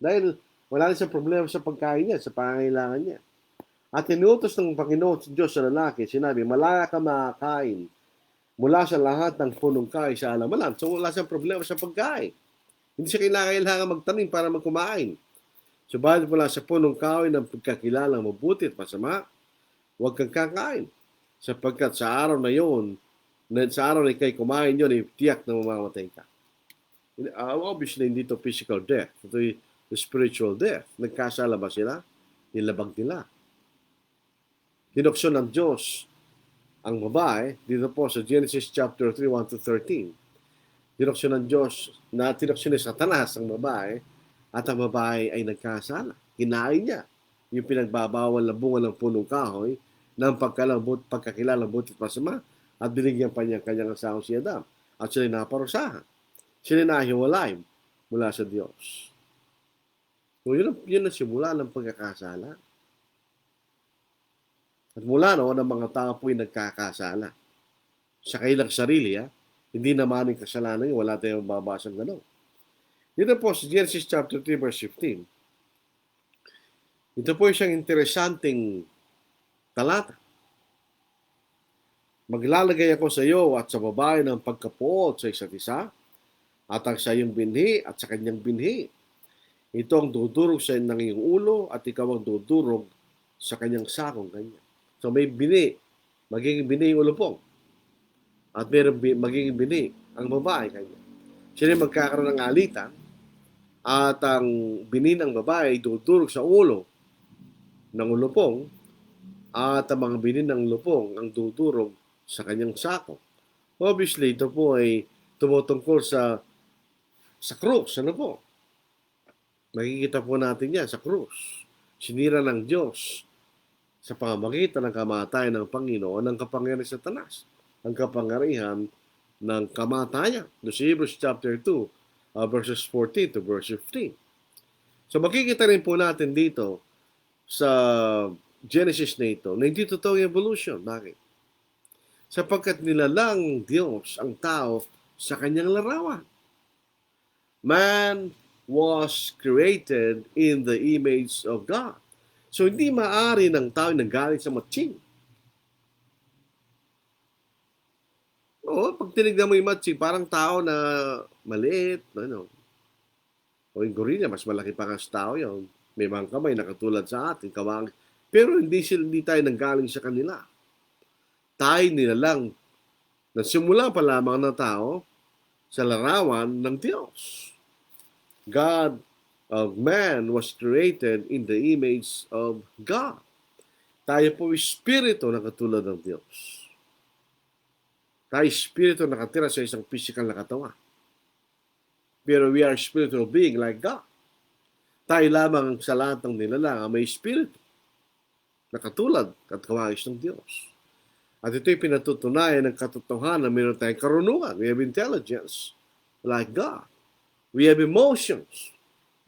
Dahil wala rin siyang problema sa pagkain niya, sa pangangailangan niya. At inutos ng Panginoon sa Diyos sa lalaki, sinabi, malaya ka makakain mula sa lahat ng punong kahoy sa halamanan. So wala siyang problema sa pagkain. Hindi siya kailangan magtanim para magkumain. Subalit mula sa punong kahoy ng pagkakilalang mabuti at masama, huwag kang kakain. Sapagkat sa araw na yon, sa araw na ikay kumain yun, tiyak na mamamatay ka. Obviously, hindi ito physical death. Ito the spiritual death. Nagkasala ba sila? Nilabag nila. Tinukso ng Diyos ang babae, dito po sa Genesis chapter 3, 1 to 13. Tinukso ng Diyos, tinukso ni Satanas ang babae, at ang babae ay nagkasala. Kinain niya yung pinagbabawal na bunga ng punong kahoy ng pagkakilalang butit masama at binigyan pa niya kanyang asawang si Adam. At sila naparusahan. Sila nahiwalay mula sa Diyos. So yun ang simula ng pagkakasala. At mula noon, ang mga tao po'y nagkakasala. Sa kailang sarili, hindi naman yung kasalanan yun, wala tayong babasang gano'n. Dito po sa Genesis chapter 3 verse 15. Ito po isang interesanting talata. Maglalagay ako sa iyo at sa babae ng pagkapuot sa isa't isa, at ang sa iyong binhi at sa kanyang binhi. Ito ang dudurog sa ng iyong ulo at ikaw ang dudurog sa kanyang sakong kanya. So may bini, magiging bini yung ulupong. At mayroong magiging bini ang babae kanya. Sila magkakaroon ng alitan at ang bini ng babae dudurog sa ulo ng ulupong at ang mga bini ng lupong ang dudurog sa kanyang sako. Obviously, ito po ay tumutungkol sa krus. Makikita po natin yan sa krus. Sinira ng Diyos sa pamamagitan ng kamatayan ng Panginoon ang kapangyarihan ng Satanas, ang kapangyarihan ng kamatayan. Doon sa Hebrews chapter 2, verses 14 to verse 15. So makikita rin po natin dito sa Genesis na ito na hindi totoo yung evolution. Bakit? Sapagkat nilalang Diyos ang tao sa kanyang larawan. Man was created in the image of God. So hindi maaari ng tao na galing sa matching. Oo, pag tinignan mo yung matching, parang tao na maliit, ano. O yung gorilla, mas malaki pa nga sa tao yun. May mga kamay na katulad sa atin, kawang. Pero hindi tayo nanggaling sa kanila. Tayo nila lang, nagsimula pa lamang ng tao sa larawan ng Diyos. God of man was created in the image of God. Tayo po espiritu na katulad ng Diyos. Tayo espiritu nakatira sa isang physical na katawan. Pero we are spiritual being like God. Tayo lamang sa lahat ng nilalang may espiritu na katulad at kawagis ng Diyos. At ito'y pinatutunayan ng katotohanan na mayroon tayong karunungan. We have intelligence like God. We have emotions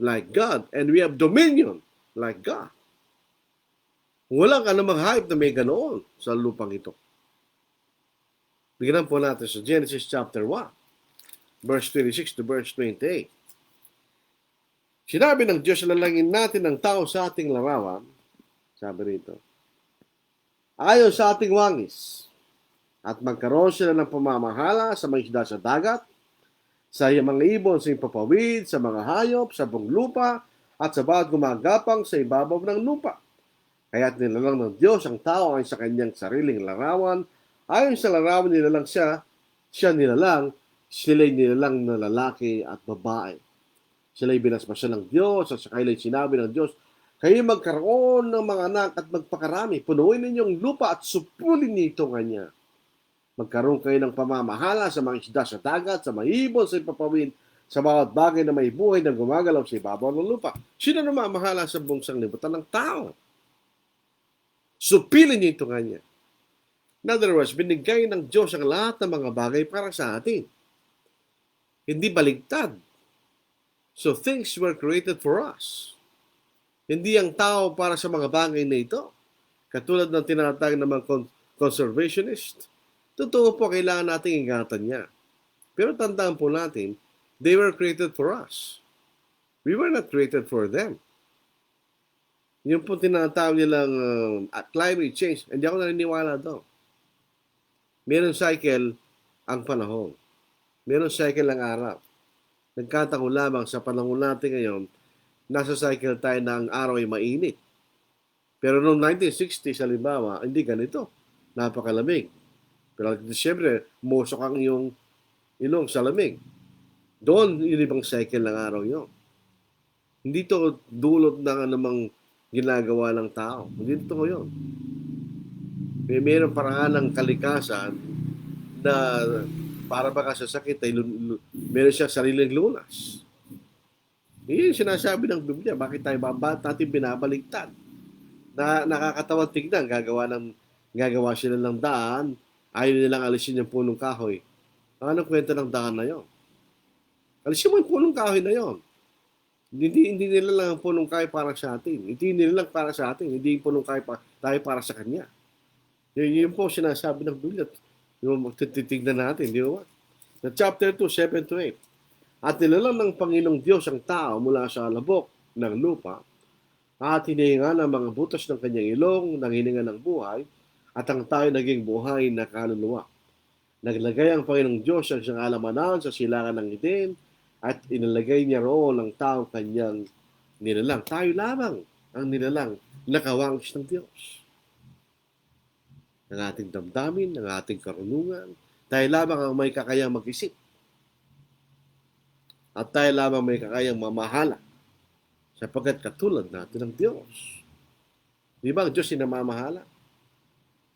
like God. And we have dominion like God. Walang anumang hayop na may ganoon sa lupang ito. Bigyan po natin sa Genesis chapter 1, verse 26 to verse 28. Sinabi ng Diyos, lalangin natin ang tao sa ating larawan, sabi rito, ayon sa ating wangis, at magkaroon sila ng pamamahala sa mga isda sa dagat, sa mga ibon sa ipapawid, sa mga hayop, sa buong lupa, at sa bawat gumagapang sa ibabaw ng lupa. Kaya't nilalang ng Diyos ang tao ay sa kanyang sariling larawan, ayon sa larawan nilalang siya nilalang, sila'y nilalang na lalaki at babae. Sila'y binasbasyan ng Diyos at sa kailan sinabi ng Diyos, kayo magkaroon ng mga anak at magpakarami, punuin ninyong lupa at supulin niyo ito kanya. Magkaroon kayo ng pamamahala sa mga isda sa dagat, sa mga ibon sa ipapawid, sa bawat bagay na may buhay na gumagalaw sa ibabaw ng lupa. Sino na mamahala sa buong sanglibutan ng tao? Supilin niyo ito kanya. In other words, binigay ng Diyos ang lahat ng mga bagay para sa atin. Hindi baligtad. So things were created for us. Hindi ang tao para sa mga bagay na ito. Katulad ng tinatawag ng mga conservationist. Totoo po, kailangan nating ingatan niya. Pero tandaan po natin, they were created for us. We were not created for them. Yung po tinatawag nilang climate change, hindi ako naniniwala doon. Meron cycle ang panahon. Meron cycle ang araw. Nagkataon lamang sa panahon natin ngayon, nasa cycle tayo na ang araw ay mainit. Pero noong 1960s, halimbawa, hindi ganito. Napakalamig. Pero siyempre, musok ang iyong ilong sa lamig. Doon, yun ibang cycle ng araw yun. Hindi to dulot ng anumang ginagawa ng tao. Hindi to yun. Mayroong paraan ng kalikasan na para baka sa sakit ay meron siya sariling lunas. Yun sinasabi ng Biblia, bakit tayo natin binabaligtad? Na nakakatawang tignan, gagawa sila ng daan, ayaw nilang alisin yung punong kahoy. Anong kwento ng daan na yon? Alisin mo yung punong kahoy na yon. Hindi nila lang ang punong kahoy para sa atin. Hindi nila lang para sa atin. Hindi yung punong kahoy tayo para sa Kanya. Yun po sinasabi ng Biblia. Yung magtitignan natin, di ba? Sa chapter 2, 7 to 8. At nilalang ng Panginoong Diyos ang tao mula sa labok ng lupa at hinihinga ng mga butas ng kanyang ilong, ng hininga ng buhay, at ang tayo naging buhay na kaluluwa. Naglagay ang Panginoong Diyos ang siyang alamanan sa silangan ng Eden at inilagay niya roon ang tao kanyang nilalang. Tayo lamang ang nilalang nakawangis ng Diyos. Ng ating damdamin, ng ating karunungan, tayo lamang ang may kakayang mag-isip. At tayo lamang may kakayang mamahala sapagkat katulad natin ng Diyos. Di ba ang Diyos ay namamahala?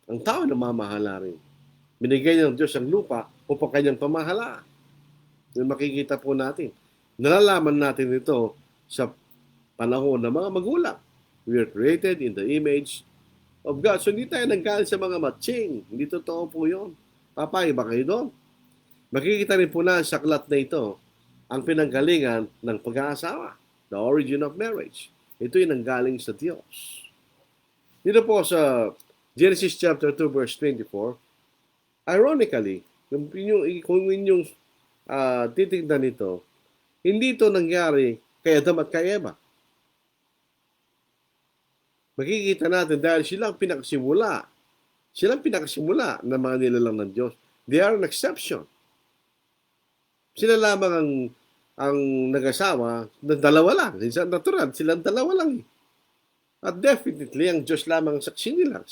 Ang tao namamahala rin. Binigay ng Diyos ang lupa upang kanyang pamahala. Yung makikita po natin. Nalalaman natin ito sa panahon ng mga magulang. We are created in the image of God. So hindi tayo nanggaling sa mga matching. Hindi totoo po yun. Papayag ba kayo doon? Makikita rin po na sa aklat na ito ang pinanggalingan ng pag-aasawa. The origin of marriage. Ito'y nanggaling sa Diyos. Dito po sa Genesis chapter 2 verse 24, ironically, kung inyong titignan nito, hindi ito nangyari kay Adam at kay Eva. Makikita natin dahil silang pinakasimula ng mga nilalang ng Diyos. They are an exception. Sila lamang ang nag-asawa na dalawa lang. Natural, silang dalawa lang. At definitely, ang Diyos lamang ang saksi nila.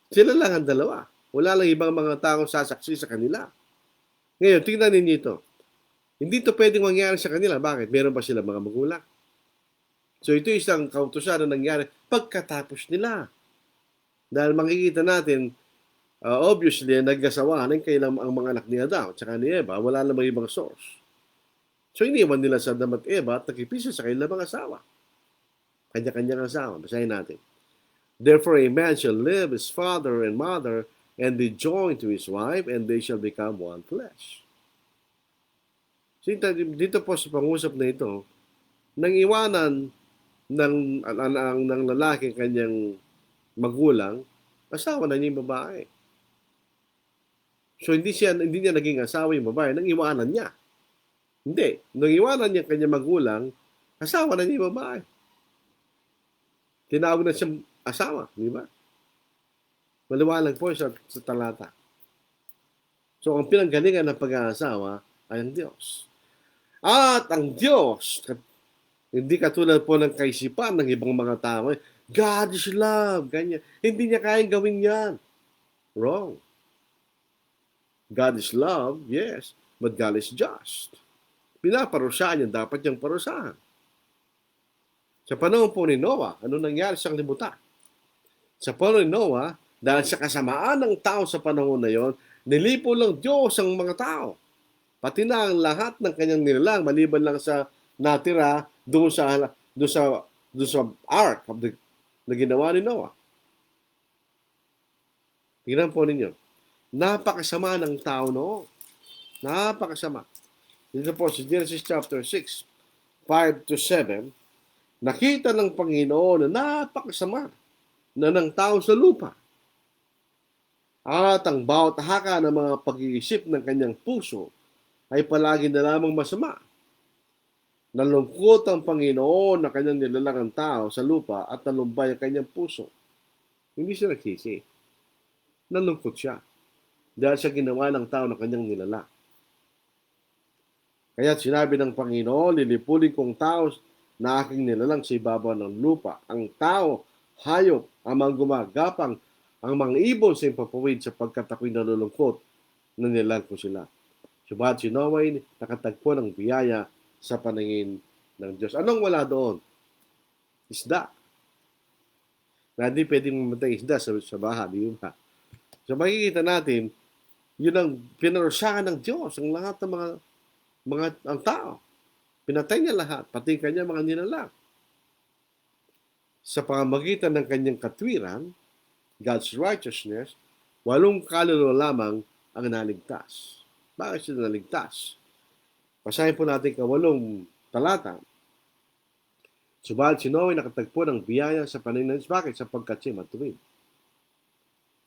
Sila lang ang dalawa. Wala lang ibang mga taong sasaksi sa kanila. Ngayon, tingnan ninyo ito. Hindi ito pwedeng mangyari sa kanila. Bakit? Meron ba sila mga magulang? So ito isang kautusan na nangyari pagkatapos nila. Dahil makikita natin, obviously, nag-asawahan kailan ang mga anak ni Adam at saka ni Eva, wala namang ibang source. So iniwan nila sa Adam at Eva at nagkipisa sa kanilang mga asawa. Kanya-kanyang asawa. Basahin natin. Therefore a man shall leave his father and mother and be joined to his wife and they shall become one flesh. So dito po sa pangusap na ito, nang iwanan ng lalaki kanyang magulang, asawa na niya yung babae. So hindi niya naging asawa yung babae, nang iwanan niya. Hindi. Nang iwanan niya kanyang magulang, asawa na niya yung babae. Tinawag na siyang asawa, di ba? Maliwanag po sa talata. So ang pinanggalingan ng pag-aasawa ay ang Diyos. At ang Diyos, hindi katulad po ng kaisipan ng ibang mga tao. God is love. Ganyan. Hindi niya kayang gawin yan. Wrong. God is love, yes. But God is just. Pinaparusahan niya. Dapat niyang parusahan. Sa panahon po ni Noah, ano nangyari sa kalibutan? Sa panahon ni Noah, dahil sa kasamaan ng tao sa panahon na yon, nilipo lang Diyos ang mga tao. Pati na ang lahat ng kanyang nilalang, maliban lang sa natira doon sa ark na ginawa ni Noah. Tingnan po ninyo. Napakasama ng tao noon. Napakasama. Dito po sa Genesis chapter 6, 5 to 7, nakita ng Panginoon na napakasama na ng tao sa lupa. At ang bawat haka ng mga pag-iisip ng kanyang puso ay palagi na lamang masama. Nalungkot ang Panginoon na kanyang nilalang ang tao sa lupa at nalumbay ang kanyang puso. Hindi siya nagsisi. Nalungkot siya dahil sa ginawa ng tao na kanyang nilalang. Kaya sinabi ng Panginoon, lilipulin kong tao na aking nilalang sa ibabaw ng lupa. Ang tao, hayop, ang mga gumagapang, ang mga ibon sa impapawid sapagkat ako'y nalulungkot na nilalang ko sila. Subahat si Noah nakatagpo ng biyaya sa paningin ng Diyos. Anong wala doon? Isda. Na hindi pwedeng mamatay isda sa baha, di ba? So makikita natin, yun ang pinarusahan ng Diyos, ang lahat ng ang tao. Pinatay niya lahat, pati kanya mga nilalang. Sa pamamagitan ng kanyang katwiran, God's righteousness, 8 kaluluwa lamang ang naligtas. Bakit sila naligtas? Basahin po natin 8 talata. Subalit si Noe nakatagpo ng biyaya sa paningin ng Diyos. Bakit? Sapagkat siya matuwid.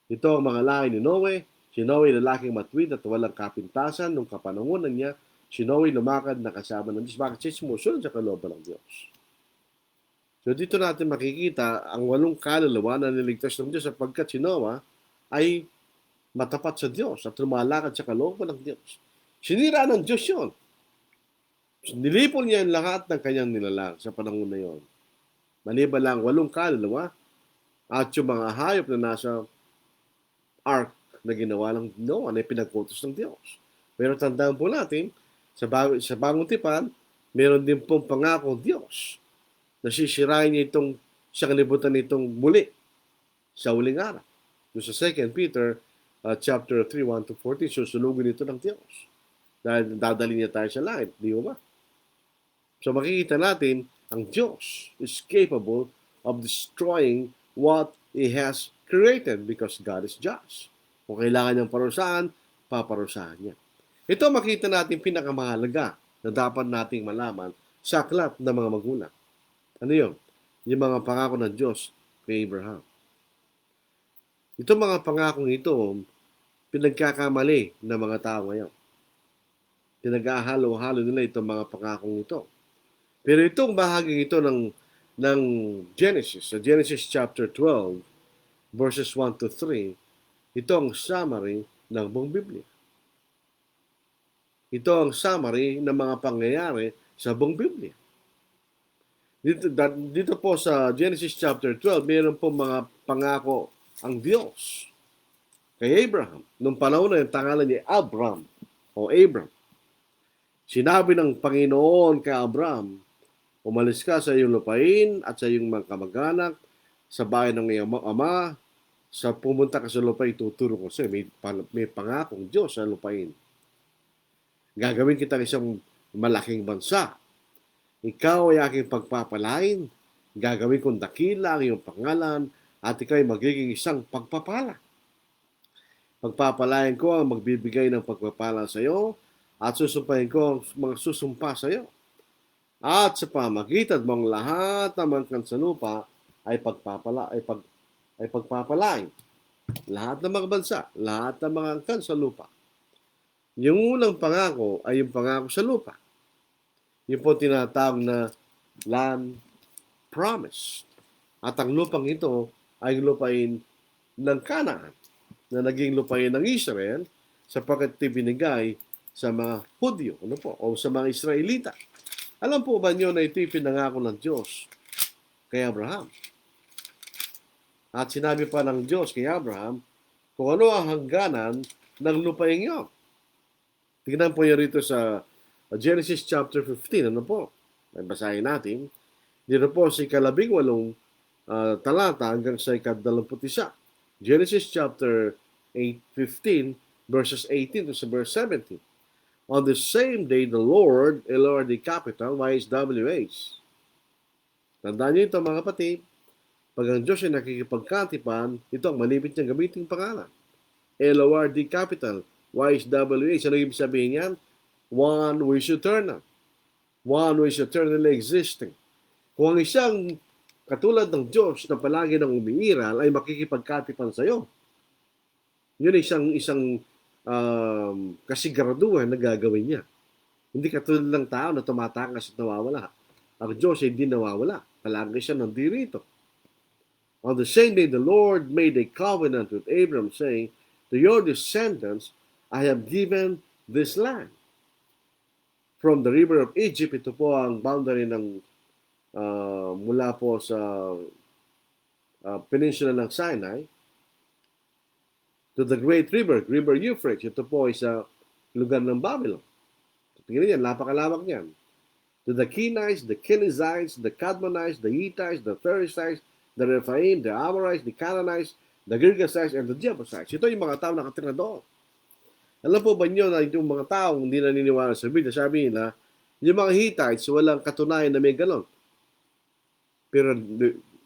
Ito ang mga lahi ni Noe. Si Noe lalaking matuwid at walang kapintasan. Nung kapanahonan niya, si Noe lumakad na kasama ng Diyos. Bakit siya sumusunod sa kalooban ng Diyos? So dito natin makikita ang 8 kaluluwa na niligtas ng Diyos sapagkat si Noah ay matapat sa Diyos at lumalakad sa kalooban ng Diyos. Sinira ng Diyos yun. Nilipol niya yung lahat ng kanyang nilalang sa panahon na yon. Maliban lang 8 kaluluwa at yung mga hayop na nasa ark na ginawa ng Noah na pinagkutos ng Diyos. Pero tandaan po natin, sa bagong tipan, meron din pong pangako ng Diyos na sisirain niya sa kalibutan nitong muli sa huling araw. Sa 2 Peter chapter 3, 1 to 14, susunugin ito ng Diyos. Dahil dadali niya tayo sa langit, di ba? So makikita natin, ang Diyos is capable of destroying what He has created because God is just. Kung kailangan niyang parusahan, paparusahan niya. Ito makita natin pinakamahalaga na dapat nating malaman sa aklat ng mga magulang. Ano yun? Yung mga pangako ng Diyos kay Abraham. Itong mga pangakong ito, pinagkakamali ng mga tao ngayon. Pinag-ahalo-halo nila itong mga pangakong ito. Pero itong bahaging ito ng Genesis, sa Genesis chapter 12, verses 1 to 3, ito ang summary ng buong Biblia. Ito ang summary ng mga pangyayari sa buong Biblia. Dito po sa Genesis chapter 12, mayroon po mga pangako ang Diyos kay Abraham. Nung panahon na yung tangalan niya Abram o Abram. Sinabi ng Panginoon kay Abram, umalis ka sa iyong lupain at sa iyong mga kamag-anak, sa bahay ng iyong ama, sa pumunta ka sa lupain, tuturo ko sa'yo. May pangakong Diyos sa lupain. Gagawin kita isang malaking bansa. Ikaw ay aking pagpapalain. Gagawin kong dakila ang iyong pangalan at ikaw ay magiging isang pagpapala. Pagpapalain ko ang magbibigay ng pagpapala sa iyo at susumpahin ko ang mga susumpa sa iyo. At sa pamagitan mong lahat ng mga kansalupa ay pagpapalain. Lahat ng mga bansa, lahat ng mga angkan sa lupa. Yung unang pangako ay yung pangako sa lupa. Yung po tinatawag na land promise. At ang lupang ito ay lupain ng Canaan na naging lupain ng Israel sapagkat ibinigay sa mga Hudyo o sa mga Israelita. Alam po ba niyo na ito'y pinangako ng Diyos kay Abraham? At sinabi pa ng Diyos kay Abraham kung ano ang hangganan ng lupain niyo. Tingnan po niyo rito sa Genesis chapter 15. Ano po? May basahin natin. Dito po sa ika-18 talata hanggang sa ika-21. Genesis chapter 15 verses 18 to verse 17. On the same day, the Lord, LORD capital, YHWH. Tandaan niyo ito mga kapatid. Pag ang Diyos ay nakikipagkatipan, ito ang malipit niyang gamitin pangalan. LORD capital, YHWH. Ano ibig sabihin yan? One who is eternal. One who is eternally existing. Kung ang isang katulad ng Diyos na palagi nang umiiral ay makikipagkatipan sa iyo, yun isang kasiguraduhan na gagawin niya. Hindi katulad ng tao na tumatakas at nawawala. Ang Diyos ay hindi nawawala. Palagi siya nandirito. On the same day, the Lord made a covenant with Abram, saying, to your descendants, I have given this land. From the river of Egypt, ito po ang boundary ng mula po sa peninsula ng Sinai, to the great river Euphrates, ito po ay sa lugar ng Babylon. Tingnan yan, napakalawak niyan. To the Kenites, the Kenizzites, the Kadmonites, the Hittites, the Perizzites, the Rephaim, the Amorites, the Canaanites, the Girgashites, and the Jebusites. Ito yung mga tao nakatira doon. Alam po ba niyo na yung mga taong hindi naniniwala sa Biblia, sabi nila, yung mga Hittites, walang katunayan na may ganon. Pero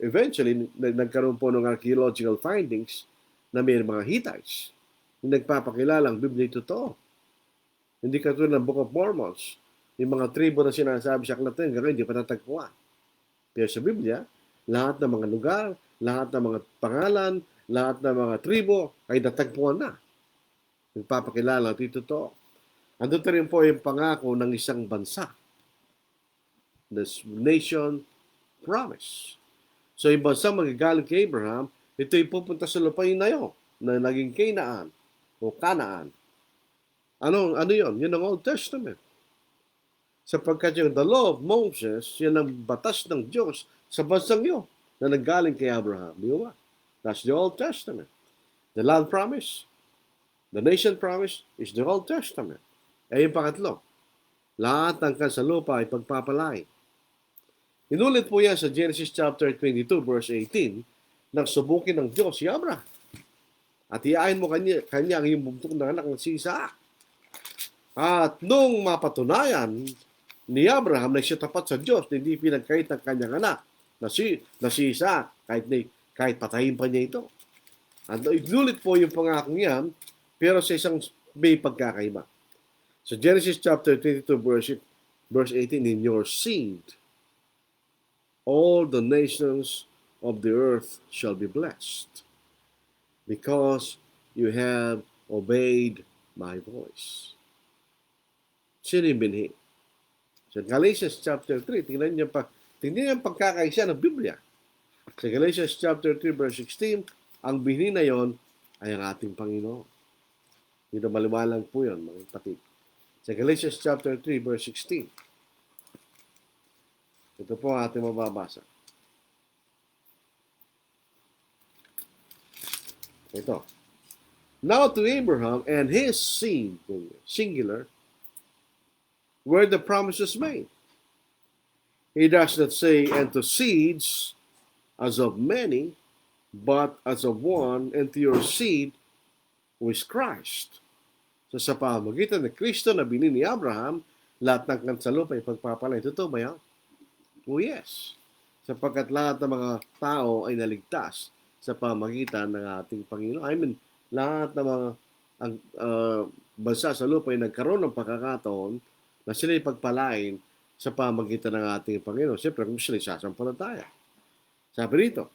eventually, nagkaroon po ng archaeological findings na may mga Hittites. Yung nagpapakilala ang Biblia totoo. Hindi katulad ng Book of Mormons. Yung mga tribo na sinasabi sa aklat na yun, hindi pa natagpuan. Pero sa Biblia, lahat ng mga lugar, lahat ng mga pangalan, lahat ng mga tribo ay natagpuan na. Nagpapakilala at ito totoo. Andun rin po yung pangako ng isang bansa. The nation promise. So yung bansa magagaling kay Abraham, ito'y pupunta sa lupain na yun, na naging Canaan o Canaan. Ano yun? Yun ang Old Testament. Sapagkat yung the law of Moses, yan ang batas ng Diyos sa bansang yun na nanggaling kay Abraham. Di ba? That's the Old Testament. The land promise, the nation promise is the Old Testament. Eh yung pangatlo, lahat ng kansalupa ay pagpapalain. Inulit po yan sa Genesis chapter 22 verse 18, nang subukin ng Diyos si Abraham. At iain mo kanya ang iyong bugtong na anak ng si Isaac. At nung mapatunayan ni Abraham na siya tapat sa Diyos, hindi pinagkait ng kanyang anak, nasisa kahit patayin pa niya ito. At inulit po yung pangako niya, pero sa isang may pagkakaiba. So Genesis chapter 22 verse 18, in your seed all the nations of the earth shall be blessed because you have obeyed my voice. Sino yung binhi? So Galatians chapter 3, tingnan niyo yung pagkakaisa ng Biblia. Sa Galatians chapter 3 verse 16, ang binhi na yon ay ang ating Panginoon. Dito maliwalang po yun, mga kapatid. Sa Galatians chapter 3 verse 16, ito po ang ating mababasa. Ito. Now to Abraham and his seed, singular, were the promises made. He does not say, and to seeds as of many, but as of one, and to your seed, who is Christ. So sa pamagitan ng Kristo na binhi ni Abraham, lahat ng kansalupa ay pagpapalay. Totoo ba yan? Oh yes. Sapagkat lahat ng mga tao ay naligtas sa pamagitan ng ating Panginoon. I mean, lahat ng mga bansa sa lupa ay nagkaroon ng pagkakataon na sila ipagpalain sa pamagitan ng ating Panginoon. Siyempre, kung sila sasampalataya. Sabi rito,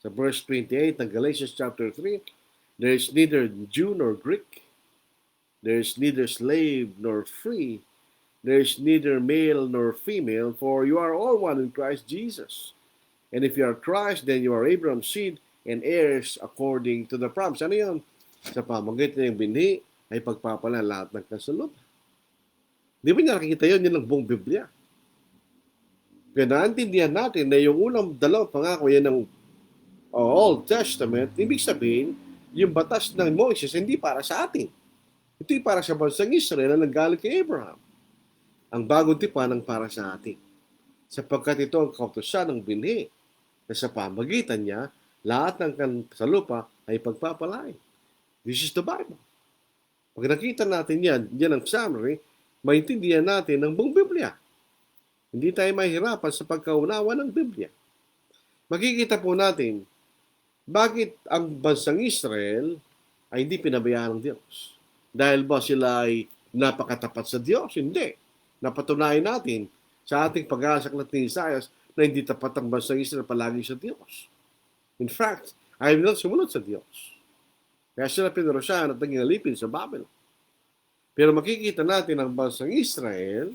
sa verse 28 ng Galatians chapter 3, there is neither Jew nor Greek, there is neither slave nor free, there is neither male nor female, for you are all one in Christ Jesus. And if you are Christ, then you are Abraham's seed and heirs according to the promise. Ano yun? Sa pamagitan ng binhi ay pagpapala lahat ng kasalupa. Di ba niya nakikita yun? Yun ang buong Biblia. Kaya naintindihan natin na yung unang dalawang pangako yan ng Old Testament, ibig sabihin, yung batas ng Moses hindi para sa atin. Ito'y para sa bansang Israel na nanggaling kay Abraham. Ang bagong tipan ang para sa atin. Sapagkat ito ang kautusan ng binhi na sa pamagitan niya, lahat ng kasalupa ay pagpapalain. This is the Bible. Pag nakita natin yan ang summary, maintindihan natin ang buong Biblia. Hindi tayo mahirapan sa pagkaunawa ng Biblia. Makikita po natin, bakit ang bansang Israel ay hindi pinabayaan ng Diyos? Dahil ba sila ay napakatapat sa Diyos? Hindi. Napatunayan natin sa ating pag-aasaklat ni Isaias na hindi tapat ang bansang Israel palagi sa Diyos. In fact, ayaw nilang sumunod sa Diyos. Kaya sila pinarusahan at naging alipin sa Babylon. Pero makikita natin ang bansang Israel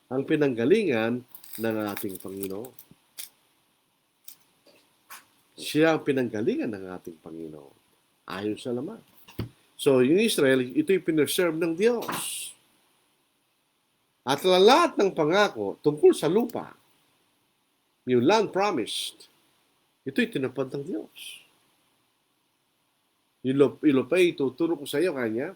ang pinanggalingan ng ating Panginoon. Siya ang pinanggalingan ng ating Panginoon. Ayon sa laman. So, yung Israel, ito'y pinerserve ng Diyos. At lahat ng pangako tungkol sa lupa, yung land promised, ito'y tinupad ng Diyos. Yung ilupay, tuturo ko sa iyo kanya,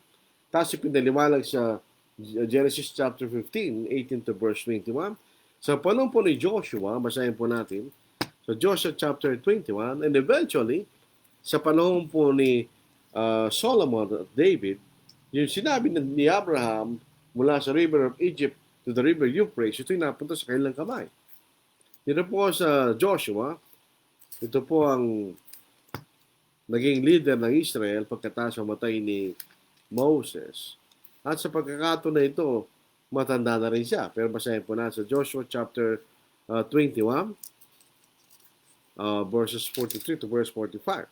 tapos pinaliwalag sa Genesis chapter 15, 18 to verse 21. Sa panahon po ni Joshua, basahin po natin, so Joshua chapter 21, and eventually, sa panahon po ni Solomon at David, yung sinabi ni Abraham mula sa river of Egypt to the river Euphrates, ito'y napunta sa kanilang kamay. Dito po sa Joshua, ito po ang naging leader ng Israel pagkatapos mamatay ni Moses. At sa pagkakataon na ito, matanda na rin siya. Pero basahin po na sa Joshua chapter 21, verses 43 to verse 45.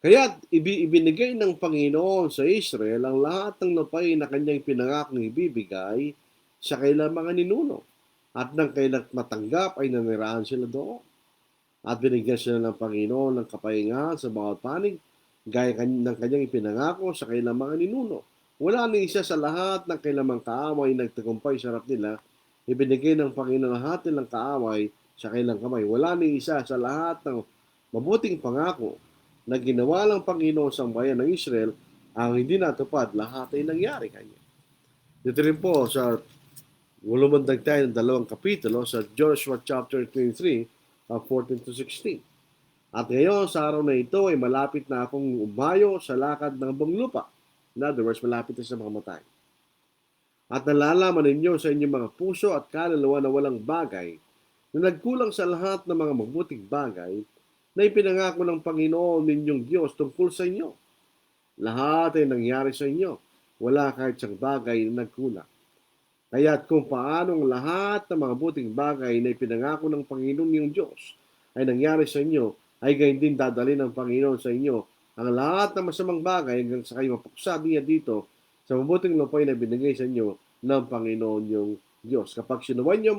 Kaya ibinigay ng Panginoon sa Israel ang lahat ng lupay na kanyang pinangakong ibibigay sa kailang mga ninuno. At nang kailang matanggap ay nanirahan sila doon. At binigyan sila ng Panginoon ng kapahingahan sa bawat panig, gaya ng kanyang ipinangako sa kailang mga ninuno. Wala ni isa sa lahat ng kailang kaaway nagtagumpay sa harap nila. Ibinigay ng Panginoon lahat nilang kaaway sa kailang kamay. Wala ni isa sa lahat ng mabuting pangako na ginawa ng Panginoon sa bayan ng Israel ang hindi natupad. Lahat ay nangyari kanya. Dito rin po sa lumagdag tayo ng 2 kapitulo sa Joshua chapter 23, 14 to 16. At ngayon, sa araw na ito ay malapit na akong umayo sa lakad ng buong lupa. In other words, malapit na sa makamatay. At nalalaman ninyo sa inyong mga puso at kaluluwa na walang bagay na nagkulang sa lahat ng mga mabuting bagay na ipinangako ng Panginoon ninyong Diyos tungkol sa inyo. Lahat ay nangyari sa inyo. Wala kahit isang bagay na nagkulang. Kaya't kung paanong lahat ng mga buting bagay na ipinangako ng Panginoon niyong Diyos ay nangyari sa inyo, ay gayon din dadali ng Panginoon sa inyo ang lahat ng masamang bagay hanggang sa kayo mapuksa niya dito sa mabuting lupay na binigay sa inyo ng Panginoon niyong Diyos. Kapag sinuwan niyo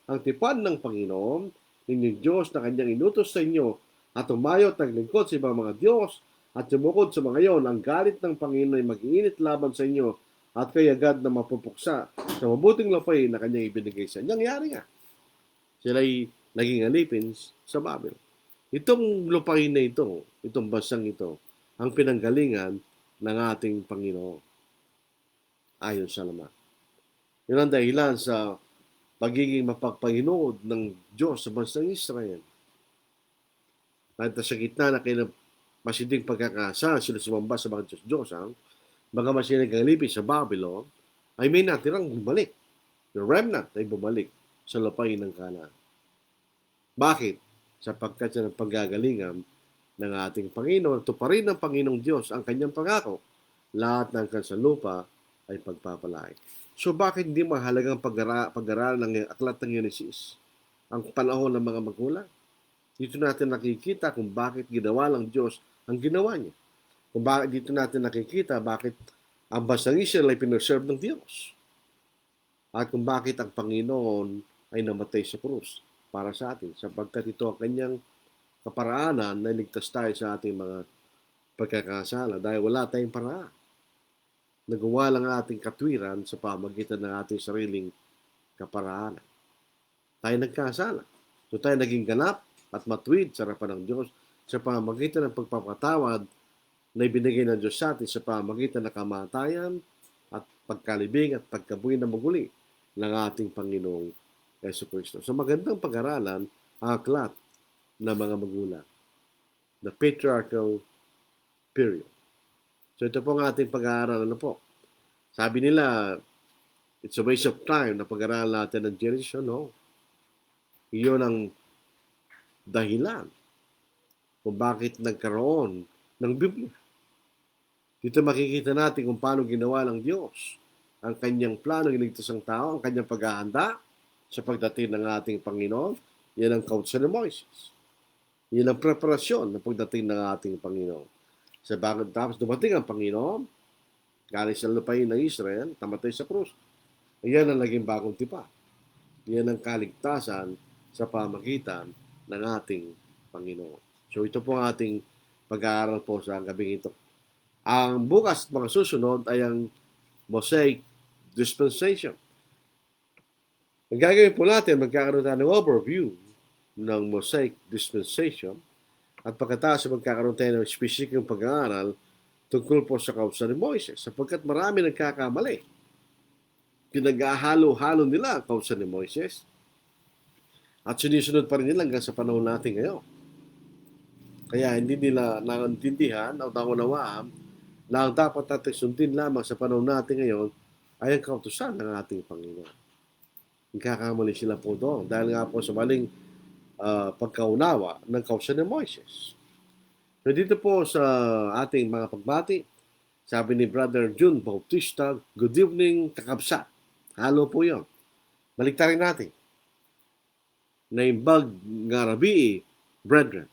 ang tipan ng Panginoon, ninyong Diyos na kanyang inutos sa inyo at umayot naglingkod sa ibang mga Diyos at sumukod sa mga iyon, ang galit ng Panginoon ay mag-iinit laban sa inyo at kayo agad na mapupuksa sa mabuting lupay na kanyang ibinigay sa inyo. Nangyari nga. Sila'y naging alipin sa Babel. Itong lupain na ito, itong bansang ito, ang pinanggalingan ng ating Panginoon. Ayon sa laman. Yun ang dahilan sa pagiging mapagpanginood ng Diyos sa bansang Israel. Kahit sa gitna na masiding pagkakasal, sila sumamba sa mga Diyos-Diyosan, baga sila nagalipin sa Babylon, ay may natirang bumalik. The remnant ay bumalik sa lupain ng Kanaan. Bakit? Sapagkat sa paggagalingan ng ating Panginoon, tuparin ng Panginoong Diyos ang kanyang pangako. Lahat ng kansalupa ay pagpapalay. So bakit hindi mahalagang pag-aralan ng aklat ng Genesis? Ang panahon ng mga magulang. Dito natin nakikita kung bakit ginawa ng Diyos ang ginawa niya. Kung bakit dito natin nakikita bakit ang bansang Israel ay pinreserve ng Diyos. At kung bakit ang Panginoon ay namatay sa krus para sa atin. Sapagkat ito ang kanyang kaparaanan na ligtas tayo sa ating mga pagkakasala. Dahil wala tayong paraan. Nagawa lang ating katwiran sa pamagitan ng ating sariling kaparaanan. Tayo nagkasala. So tayo naging ganap at matuwid sa harapan ng Diyos sa pamagitan ng pagpapatawad na ibinigay ng Diyos sa atin sa pamagitan ng kamatayan at pagkalibing at pagkabuhay na maguli ng ating Panginoong Jesucristo. So magandang pag-aralan ang aklat ng mga magulang. The patriarchal period. So ito po ang ating pag-aaral. Ano po? Sabi nila, it's a waste of time na pag-aaral natin ng Genesis. No? Iyon ang dahilan kung bakit nagkaroon ng Biblia. Dito makikita natin kung paano ginawa ng Diyos ang kanyang plano iligtas ang tao, ang kanyang paghahanda sa pagdating ng ating Panginoon. Yan ang kautusan ni Moises. Yan ang preparasyon ng pagdating ng ating Panginoon. Sa bagay tapos dumating ang Panginoon, galing sa lupain ng Israel, tamatay sa krus. Yan ang naging bagong tipa. Yan ang kaligtasan sa pamagitan ng ating Panginoon. So ito po ang ating pag-aaral po sa gabing ito. Ang bukas at mga susunod ay ang Mosaic Dispensation. Ang gagawin po natin, magkakaroon tayo ng overview ng Mosaic Dispensation at pagkatapos magkakaroon tayo ng specific pag-aaral tungkol po sa kautusan ni Moises sapagkat marami nagkakamali. Pinag-ahalo-halo nila ang kautusan ni Moises at sinisunod pa rin nila hanggang sa panahon natin ngayon. Kaya hindi nila naintindihan o naunawaan na ang dapat natin sundin lamang sa panahon natin ngayon ay ang kautusan ng ating Panginoon. Nagkakamali sila po doon dahil nga po sa maling pagkaunawa ng kautusan ni Moises. So dito po sa ating mga pagbati, sabi ni Brother June Bautista, good evening kakabsat. Halo po yun. Baliktarin natin. Naimbag nga rabi, brethren.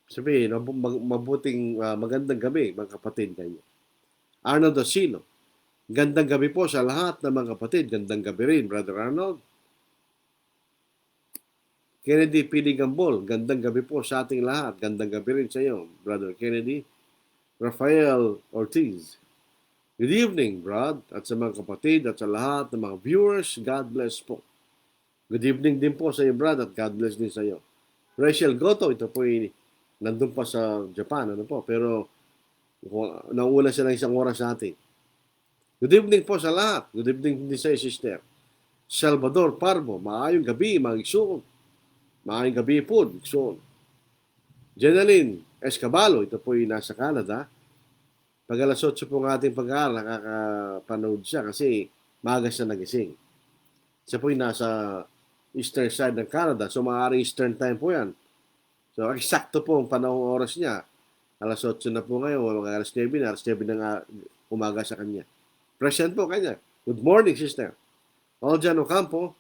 Sabihin, mabuting magandang gabi mga kapatid kayo. Arnold Asilo, gandang gabi po sa lahat ng mga kapatid. Gandang gabi rin, Brother Arnold. Kennedy Piligambol, gandang gabi po sa ating lahat. Gandang gabi rin sa iyo, Brother Kennedy. Rafael Ortiz, good evening, Brad, at sa mga kapatid at sa lahat ng mga viewers, God bless po. Good evening din po sa iyo, Brad, at God bless din sa iyo. Rachel Goto, ito po nandun pa sa Japan, ano po, pero nauna siya ng isang oras sa atin. Good evening po sa lahat. Good evening din sa iyo, sister. Salvador Parbo, maayong gabi, mga igsoon. Maayong gabi po, igsoon. Jenaline Escabalo, ito po nasa Canada. Pag alas 8 po ng ating pag-aaral, nakakapanood siya kasi maaga siya nagising. Siya po nasa eastern side ng Canada, so maaaring eastern time po yan. So, eksakto po ang panahong oras niya. Alas 8 na po ngayon, mga alas 9 na umaga sa kanya. Present po kanya. Good morning, sister. Aljan Ocampo,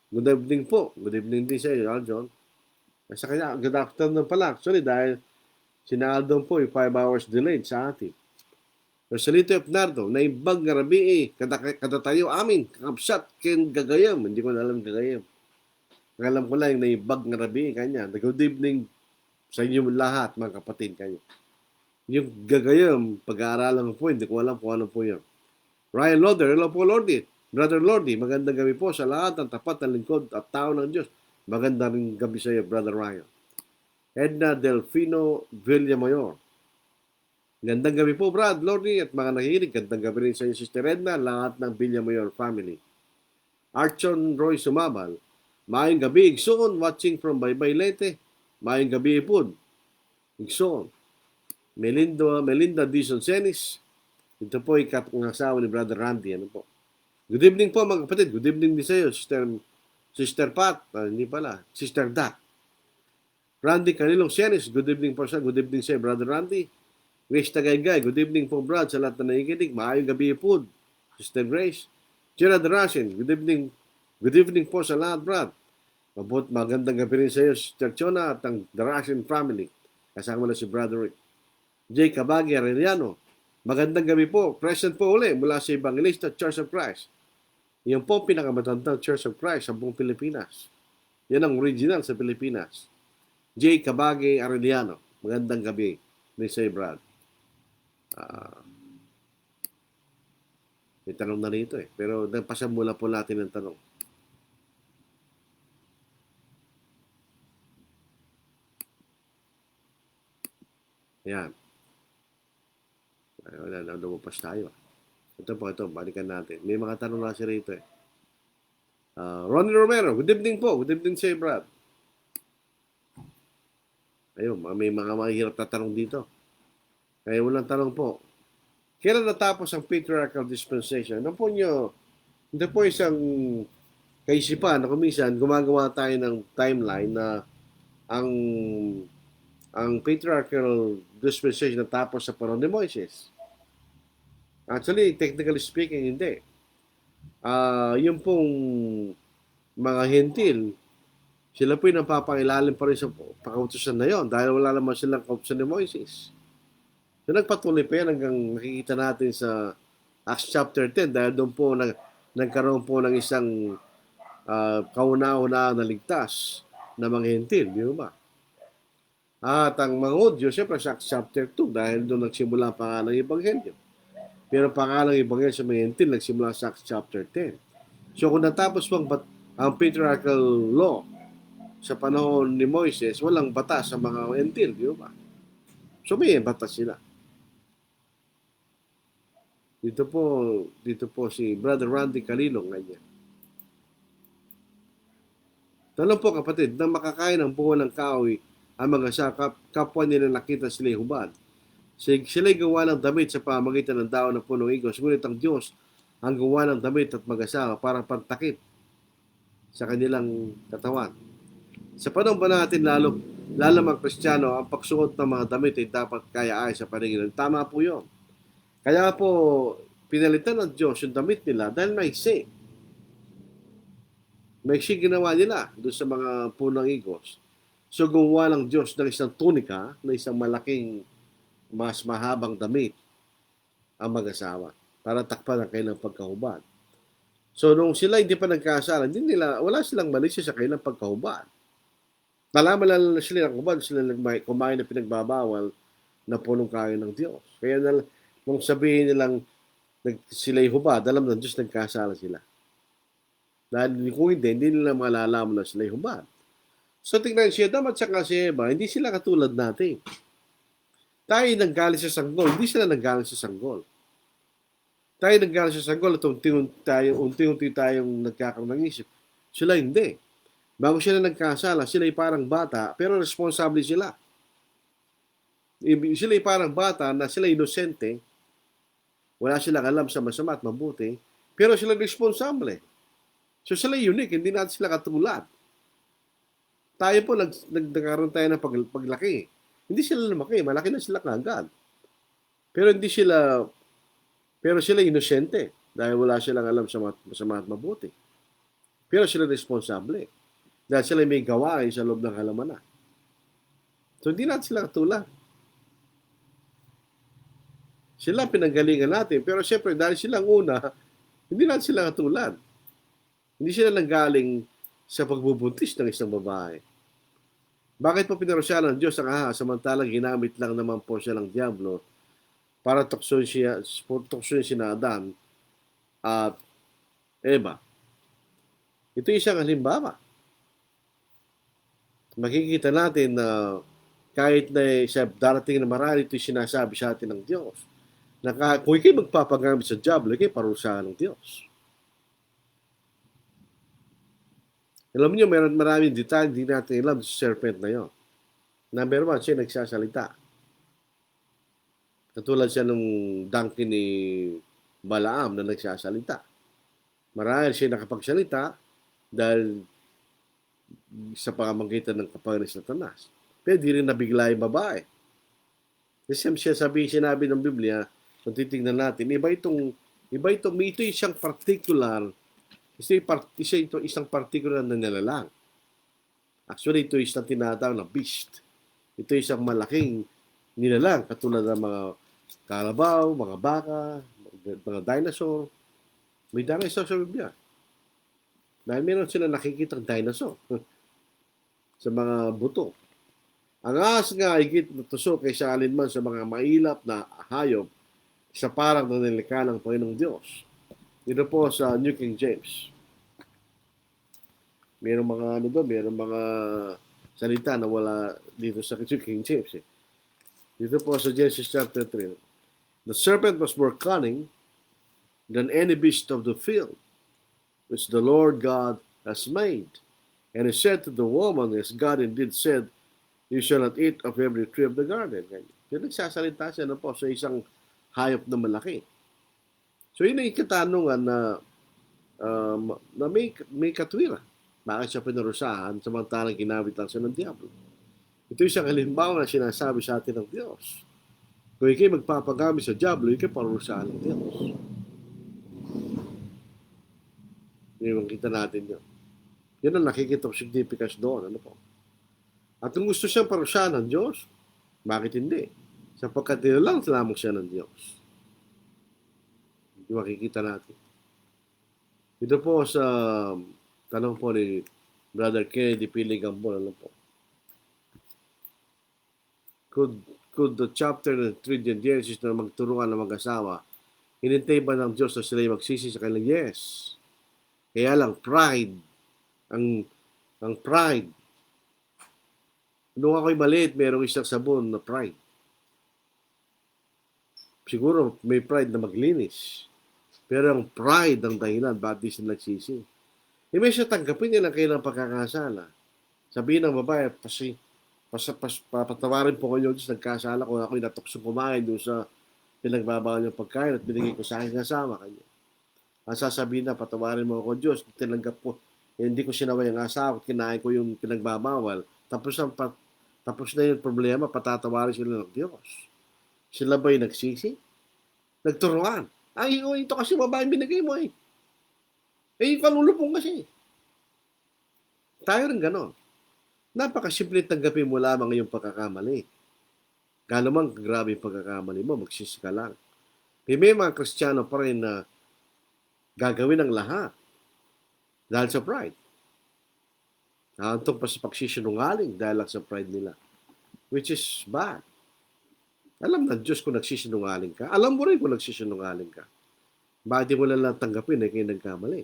good evening po. Good evening din sa iyo, Aljon. Sa kanya, good afternoon pala. Actually, dahil sinaldon po yung 5 hours delayed sa atin. Rosalito Epnardo, naibag nga rabi kadatayo amin, kakapsat, ken gagayam. Hindi ko na alam gagayam. Alam ko lang yung naibag nga rabi kanya. Good evening sa inyo lahat, mga kapatid kanya. Yung gagayam, pag-aaralan mo po, hindi ko alam kung ano po yun. Ryan Loder, hello po Lordy. Brother Lordy, magandang gabi po sa lahat ng tapat na lingkod at tao ng Diyos. Magandang gabi sa iyo, Brother Ryan. Edna Delfino Villamayor. Gandang gabi po, Brad, Lordy, at mga nakikinig. Gandang gabi rin sa iyo, Sister Edna, lahat ng Villamayor family. Archon Roy Sumabal. Maayong gabi, Igsoon, watching from Baybay Leyte. Maayong gabi, Ipod. Igsoon. Melinda Dizon Senis. Ito po ay asawa ni Brother Randy. Ano po? Good evening po mga kapatid. Good evening din sa iyo, Sister Pat. Hindi pala. Sister Dak. Randy Canilong Senis. Good evening po siya. Good evening sa iyo, Brother Randy. Grace Tagaygay. Good evening po, Brad. Sa lahat na nakikinig. Maayong gabi po. Sister Grace. Gerard Rasin. Good evening. Good evening po sa lahat, Brad. Magandang gabi rin sa iyo, Sister Chona at ang Rasin family. Kasama na si Brother Rick. J. Cabagi Arellano. Magandang gabi po. Present po uli mula sa Evangelista Church of Christ. Yan po pinakamatandang Church of Christ sa buong Pilipinas. Yan ang original sa Pilipinas. J. Cabagi Arellano. Magandang gabi. Ni Say Brad. May tanong na rito eh. Pero nagpasamula po natin ng tanong. Ayan. Wala na, lumabas tayo. Ito, balikan natin. May mga tanong na siya rito eh. Ronnie Romero, good evening po. Good evening sa'yo, Brad. Ayun, may mga mahirap na tanong dito. Kaya walang tanong po. Kailan natapos ang patriarchal dispensation? Ano po nyo, ito po isang kaisipan na kumisan, gumagawa tayo ng timeline na ang patriarchal dispensation natapos sa panahon ni Moises. Actually, technically speaking, hindi. Yung pong mga hentil, sila po yung napapangilalim pa rin sa pakautusan na yon dahil wala naman silang kautusan ni Moises. So, nagpatuloy pa yan hanggang nakikita natin sa Acts chapter 10 dahil doon po nagkaroon po ng isang kauna-una na ligtas na mga hentil, di ba? At ang mga Hudyo, siyempre sa Acts chapter 2 dahil doon nagsimula ang pangalang Ebanghelyo. Pero pangalang Ebanghelyo sa mga hentil nagsimula sa Acts chapter 10. So kung natapos pang ang patriarchal law sa panahon ni Moises, walang batas sa mga hentil, di ba? So may batas sila. Dito po si Brother Randy Calilong ganyan. Tanong po kapatid, na makakain ng buho ng kahoy ang mga kapwa nila nakita sila'y hubad. Sila'y gawa ng damit sa pamagitan ng daon ng punong igos. Ngunit ang Diyos ang gawa ng damit at mag-asawa para pantakip sa kanilang katawan. Sa panahon ba natin lalo mga Kristiyano, ang pagsuot ng mga damit ay dapat kaya ay sa paningin. Tama po yun. Kaya po, pinalitan ng Diyos yung damit nila dahil maiksi. Maiksi ginawa nila doon sa mga punong igos. So, gumawa ng Diyos ng isang tunika, na isang malaking, mas mahabang damit ang mag-asawa para takpan ang kailang pagkahubad. So, nung sila hindi pa nagkasala, wala silang mali sa kailang pagkahubad. Nalaman lang sila ng hubad, sila kumain na pinagbabawal na punong kain ng Diyos. Kaya nung sabihin nilang sila'y hubad, alam ng Diyos nagkasala sila. Dahil kung hindi nila malalaman na sila'y hubad. So tingnan si Adam at saka si Eva, hindi sila katulad natin. Tayo nanggaling sa sanggol, hindi sila nanggaling sa sanggol. Tayo nanggaling sa sanggol at unti-unti tayong nagkakaroon ng isip. Sila hindi. Bago sila nagkasala, sila ay parang bata, pero responsable sila. Sila ay parang bata na sila inosente, Wala silang alam sa masama at mabuti, pero sila responsable. So sila unique, hindi natin sila katulad. Tayo po, nagkaroon tayo ng paglaki. Hindi sila lumaki, malaki na sila kagad. Pero hindi sila, pero sila inosente dahil wala silang alam sa masama at mabuti. Pero sila responsable dahil sila may gawain sa loob ng halamanan. So hindi natin sila katulad. Sila pinanggalingan natin, pero siyempre dahil silang una, hindi natin sila katulad. Hindi sila nanggaling sa pagbubuntis ng isang babae. Bakit po pinarusya ng Diyos ang aha, samantalang ginamit lang naman po siya ng Diablo para tuksoin si Adan at Eva? Ito isang halimbawa. Makikita natin na kahit na sa darating na marami, ito sinasabi sa atin ng Diyos. Na kung ikay magpapagamit sa Diablo, ikay parusahan ng Diyos. Alam niyo, maraming detalye hindi natin alam sa serpent na yon. Number one, siya nagsasalita. Katulad siya ng donkey ni Balaam na nagsasalita. Marahil siya nakapagsalita dahil sa pamamagitan ng kapangyarihan ni Satanas. Pero di rin nabigla yung babae. Kasi sinabi ng Biblia, kung titignan natin, ito isang particular, isang particular na nilalang. Actually, ito isang tinatawag na beast. Ito isang malaking nilalang, katulad ng mga kalabaw, mga baka, mga dinosaur. May dinosaur sa Biblia. Dahil meron sila nakikitang dinosaur sa mga buto. Ang ahas nga higit na tusok kaysa alinman sa mga mailap na hayop sa parang na nilikha ng Panginoong Diyos. Dito po sa New King James. Merong mga salita na wala dito sa New King James. Dito po sa Genesis chapter 3. The serpent was more cunning than any beast of the field, which the Lord God has made. And he said to the woman, as God indeed said, you shall not eat of every tree of the garden. Yung nagsasalita siya na po sa isang hayop na malaki. So yun ang katanungan na may katwiran. Bakit siya pinarusahan samantalang ginamit lang siya ng Diablo? Ito isang halimbawa na sinasabi sa atin ng Diyos. Kung ikay magpapagamit sa Diablo, ikay parusahan ng Diyos. Yung kita natin yun. Yan ang nakikita ko significance doon. Ano po? At kung gusto siyang parusahan ng Diyos, bakit hindi? Sapagkat nilalang lamang siya ng Diyos. Yung makikita natin. Ito po sa tanong po ni Brother Kennedy Piligambol. Ano po? Could the chapter ng 3 in Genesis na magturuan ng mag-asawa, hinintay ba ng Diyos na sila magsisi sa kanilang? Yes. Kaya lang, pride. Ang pride. Nung ako'y maliit, mayroong isang sabon na pride. Siguro may pride na maglinis. Pero ang pride ang dahilan, bakit di sila nagsisi? May siya tanggapin niya ng kailang pagkakasala. Sabihin ng babae, papatawarin po kayo Diyos, nagkasala kung ako'y natuksong kumain doon sa pinagbabawal niyong pagkain at binigay ko sa aking kasama kanya. Ang sasabihin na, patawarin mo ako Diyos, tinanggap ko, hindi ko sinaway ang asawa, kinain ko yung pinagbabawal. Tapos na yung problema, patatawarin sila ng Diyos. Sila ba'y nagsisi? Nagturuan. Ito kasi babaeng binigay mo eh. Yung kalulupong kasi. Tayo rin ganon. Napakasimple tanggapin mo lamang yung pagkakamali. Gaano grabe yung pagkakamali mo, magsisi ka lang. May mga Kristiyano pa rin na gagawin ang lahat dahil sa pride. Naantong pa sa pagsisinungaling dahil lang sa pride nila. Which is bad. Alam ng Diyos kung nagsisinungaling ka. Alam mo rin kung nagsisinungaling ka. Bakit mo lang tanggapin na kayo nagkamali?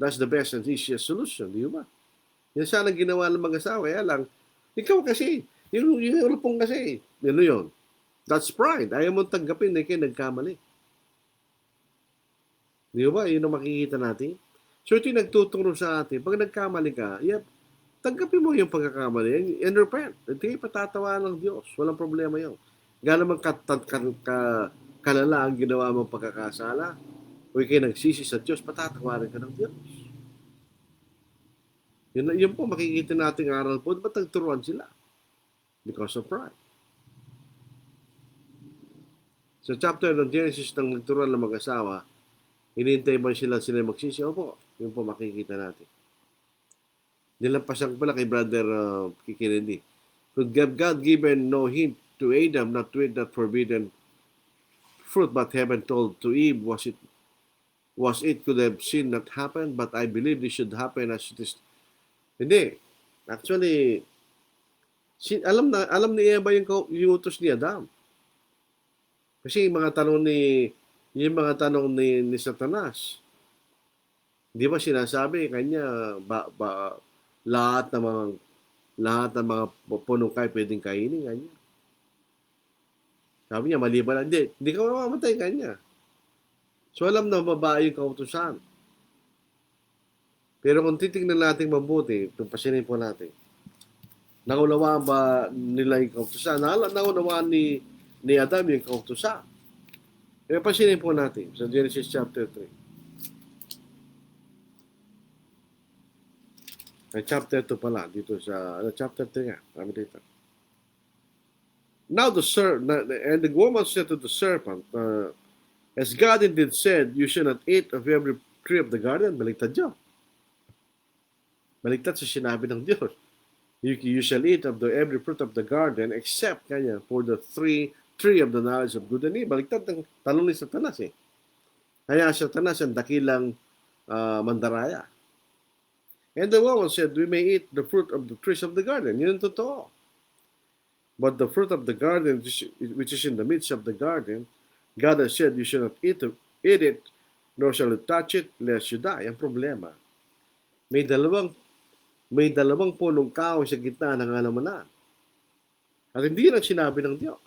That's the best and easiest solution, di ba? Yan sana ginawa ng mag-asawa. Kaya lang, ikaw kasi, yung rupong kasi, ano yun? That's pride. Ayaw mo tanggapin na kayo nagkamali. Di ba? Yun ang makikita natin. So ito yung nagtuturo sa atin. Pag nagkamali ka, tanggapin mo yung pagkakamali and repent. Hindi patatawa ng Diyos. Walang problema yun. Gano'n man kalala ang ginawa mong pagkakasala, o ikay nagsisi sa Diyos, patatawarin ka ng Diyos. Yun po makikita nating aral po. Ba't nagturuan sila? Because of pride. Sa chapter ng Genesis ng nagturuan ng mag-asawa, hinihintay ba sila magsisi? Opo, yun po makikita natin. Nilampasan ko pala kay Brother Kennedy. Could God given no hint to Adam not to eat that forbidden fruit, but heaven told to Eve, was it could have seen not happen, but I believe this should happen as it is. Hindi. Actually, alam ni Eva yung utos ni Adam. Kasi yung mga tanong ni Satanas, di ba sinasabi kanya lahat ng mga punong kayo pwedeng kainin kanya. Sabi niya, maliban lang. Hindi ka mamamatay kanya. So alam na babae yung kautusan. Pero kung titignan natin mabuti, itong pasinin po natin, naunawaan ba nila yung kautusan? Naunawaan ni Adam yung kautusan. Pero pasinin po natin sa Genesis chapter 3. Chapter 2 pala, dito sa chapter 3 nga. Kami dito. Now and the woman said to the serpent, as God indeed said, you should not eat of every tree of the garden. Baliktad yun. Baliktad sa sinabi ng Diyos. You shall eat of every fruit of the garden except kanya for the tree of the knowledge of good and evil. Baliktad ng tanong ni Satanas eh. Kaya Satanas ang dakilang mandaraya. And the woman said, we may eat the fruit of the trees of the garden. Yun ang totoo. But the fruit of the garden, which is in the midst of the garden, God has said, you should not eat it, nor shall you touch it, lest you die. Ang problema, may dalawang punong kahoy sa gitna ng halamanan. At hindi lang sinabi ng Diyos.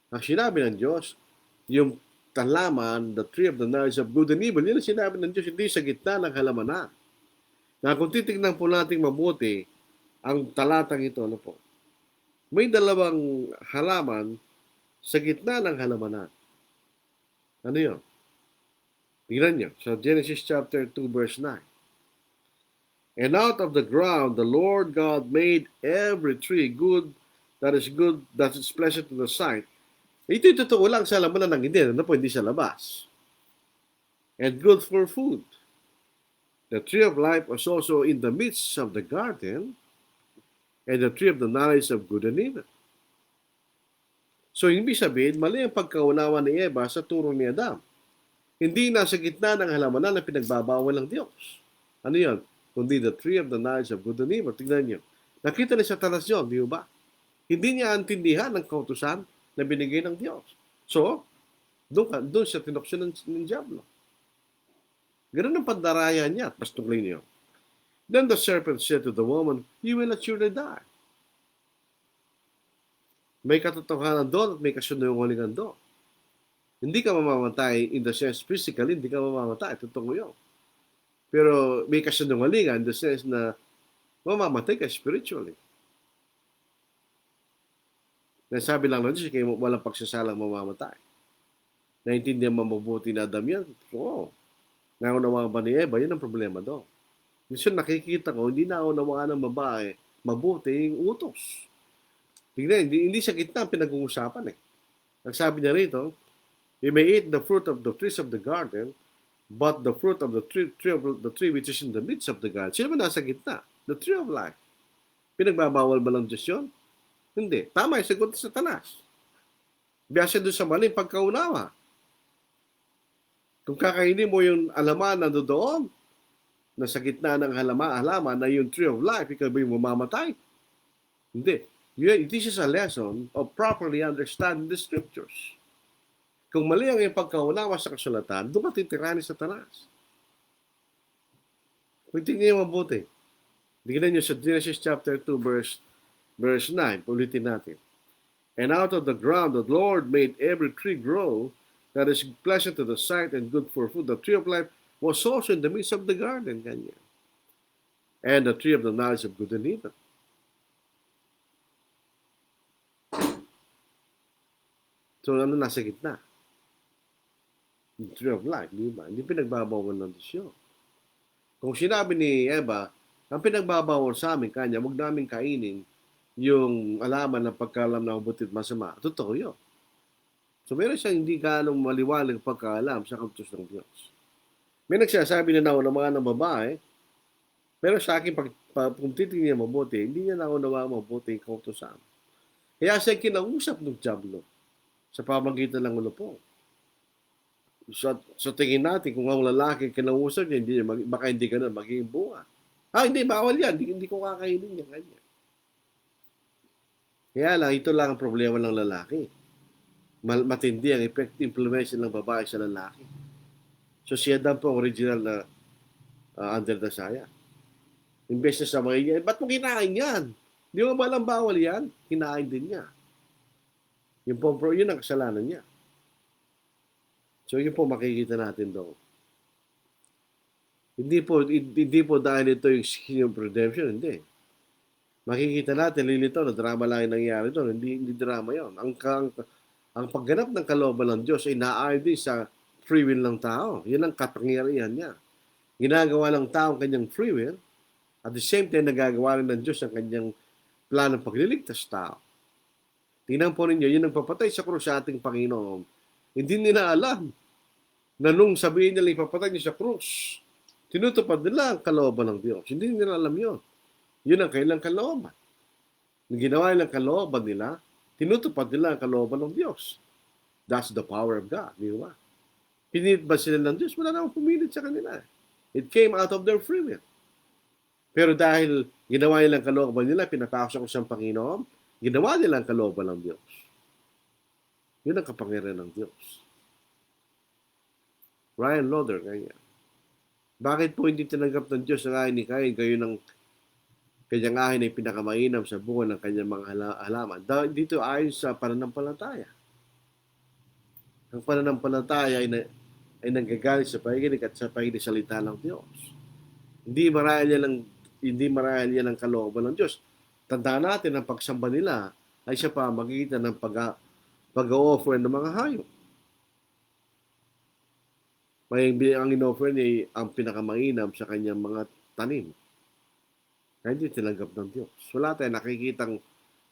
Ang sinabi ng Diyos, yung talaman, the tree of the knowledge of good and evil, yun ang sinabi ng Diyos, hindi sa gitna ng halamanan. Na kung titignan po natin mabuti, ang talatang ito, ano po, may dalawang halaman sa gitna ng halamanan. Ano yun? Tingnan nyo, sa Genesis chapter 2 verse 9. And out of the ground the Lord God made every tree good, that is pleasant to the sight. Ito yung totoo lang sa halamanan ng hindi sa labas. And good for food. The tree of life was also in the midst of the garden, and the tree of the knowledge of good and evil. So, ibig sabihin, mali ang pagkaunawa ni Eva sa turo ni Adam. Hindi nasa gitna ng halamanan na pinagbabawal ng Diyos. Ano yun? Kundi the tree of the knowledge of good and evil. Tignan niyo. Nakita ni Satanas yun, di ba? Hindi niya antindihan ng kautusan na binigay ng Diyos. So, doon siya tinukso ng Diablo. Ganun ang pandaraya niya. Pastuklin niyo. Then the serpent said to the woman, you will not surely die. May katotohanan doon at may kasinungalingan doon. Hindi ka mamamatay in the sense physically, hindi ka mamamatay. Totoo yun. Pero may kasinungalingan in the sense na mamamatay ka spiritually. Nasabi lang ng Diyos, kaya walang pagsasalang mamamatay. Naintindihan mabuti na Adam yan. Oo. Naunawa ba ni Eva? Yan ang problema doon. Minsan nakikita ko, hindi naunawaan ng babae mabuti yung utos. Tingnan, hindi sa gitna ang pinag-uusapan eh. Nagsabi niya rito, you may eat the fruit of the trees of the garden, but the fruit of the tree which is in the midst of the garden. Sino ba nasa gitna? The tree of life. Pinagbabawal ba ng Diyos yun? Hindi. Tama yung sagot sa Satanas. Biyasa doon sa maling pagkaunawa. Kung kakainin mo yung alaman na doon, na sa gitna ng halaman na yung tree of life, ikaw ba yung mamamatay? Hindi. This is a lesson of properly understanding the scriptures. Kung mali ang iyong pagkaunawa sa kasulatan, doon ka titirani sa Satanas. Kung tingnan niyo mabuti, tingnan niyo sa Genesis chapter 2 verse 9, ulitin natin. And out of the ground the Lord made every tree grow, that is pleasant to the sight and good for food. The tree of life was also in the midst of the garden, kanya. And the tree of the knowledge of good and evil. So, ano nasa gitna? The tree of life, di ba? Hindi pinagbabawal ng Diyos yun. Kung sinabi ni Eva, ang pinagbabawal sa amin, kanya, huwag namin kainin yung alaman ng pagkaalam ng mabuti at masama. Totoo yun. So, meron siyang hindi ganong maliwalag pagkaalam sa kautos ng Diyos. May nagsasabi na ng mga ng babae, pero sa akin, kung titingnan niya mabuti, hindi niya naunawa mabuti yung kautosan. Kaya siya kinausap ng Diablo sa pamamagitan ng ulo po. So tingin natin, kung ang lalaki kinausap niya, baka hindi ka na magiging bunga. Hindi, bawal yan. Hindi ko kakainin yan. Kanya. Kaya lang, ito lang ang problema ng lalaki. Matindi ang effective implementation ng babae sa lalaki. So siya daw po original na under the saya. Imbes na sa mga yan, ba't mo kinain yan? Di mo ba lang bawal yan? Kinain din niya. Yun ang kasalanan niya. So yun po makikita natin doon. Hindi po dahil ito yung scheme of redemption, hindi. Makikita natin, lilito na drama lang yung nangyari doon. Hindi drama yun. Ang pagganap ng kalooban ng Diyos ay naayon din sa free will ng tao. Yun ang kapangyarihan niya. Ginagawa ng tao ang kanyang free will, at the same time, nagagawa rin ng Diyos ang kanyang planong pagliligtas tao. Tingnan po ninyo, yun ang papatay sa krus sa ating Panginoon. Hindi nila alam na nung sabihin nila ipapatay niya sa krus, tinutupad nila ang kalooban ng Diyos. Hindi nila alam yun. Yun ang kailang kalooban. Nung ginawa nilang kalooban nila, tinutupad nila ang kalooban ng Diyos. That's the power of God. Di ba? Pinilit ba sila ng Diyos? Wala namang pumilit sa kanila. It came out of their free will. Pero dahil ginawa nilang kalooban nila, pinapasok ko sa Panginoon, ginawa nilang kalooban ng Diyos. Yun ang kapangyarihan ng Diyos. Ryan Loder, kanya. Bakit po hindi tinanggap ng Diyos ang ahin ni Cain, gayon ng kanyang ahin ay pinakamainam sa bunga ng kanyang mga halaman? Dito ayon sa pananampalataya. Ang pananampalataya ay nanggagaling sa pakikinig at sa pakikinig salita ng Diyos. Hindi marahil yan ang kalooban ng Diyos. Tandaan natin ang pagsamba nila ay sa pamamagitan ng pag-offer ng mga hayop. Ang in-offer niya ang pinakamainam sa kanyang mga tanim. Kaya hindi tinanggap ng Diyos. Wala tayong nakikitang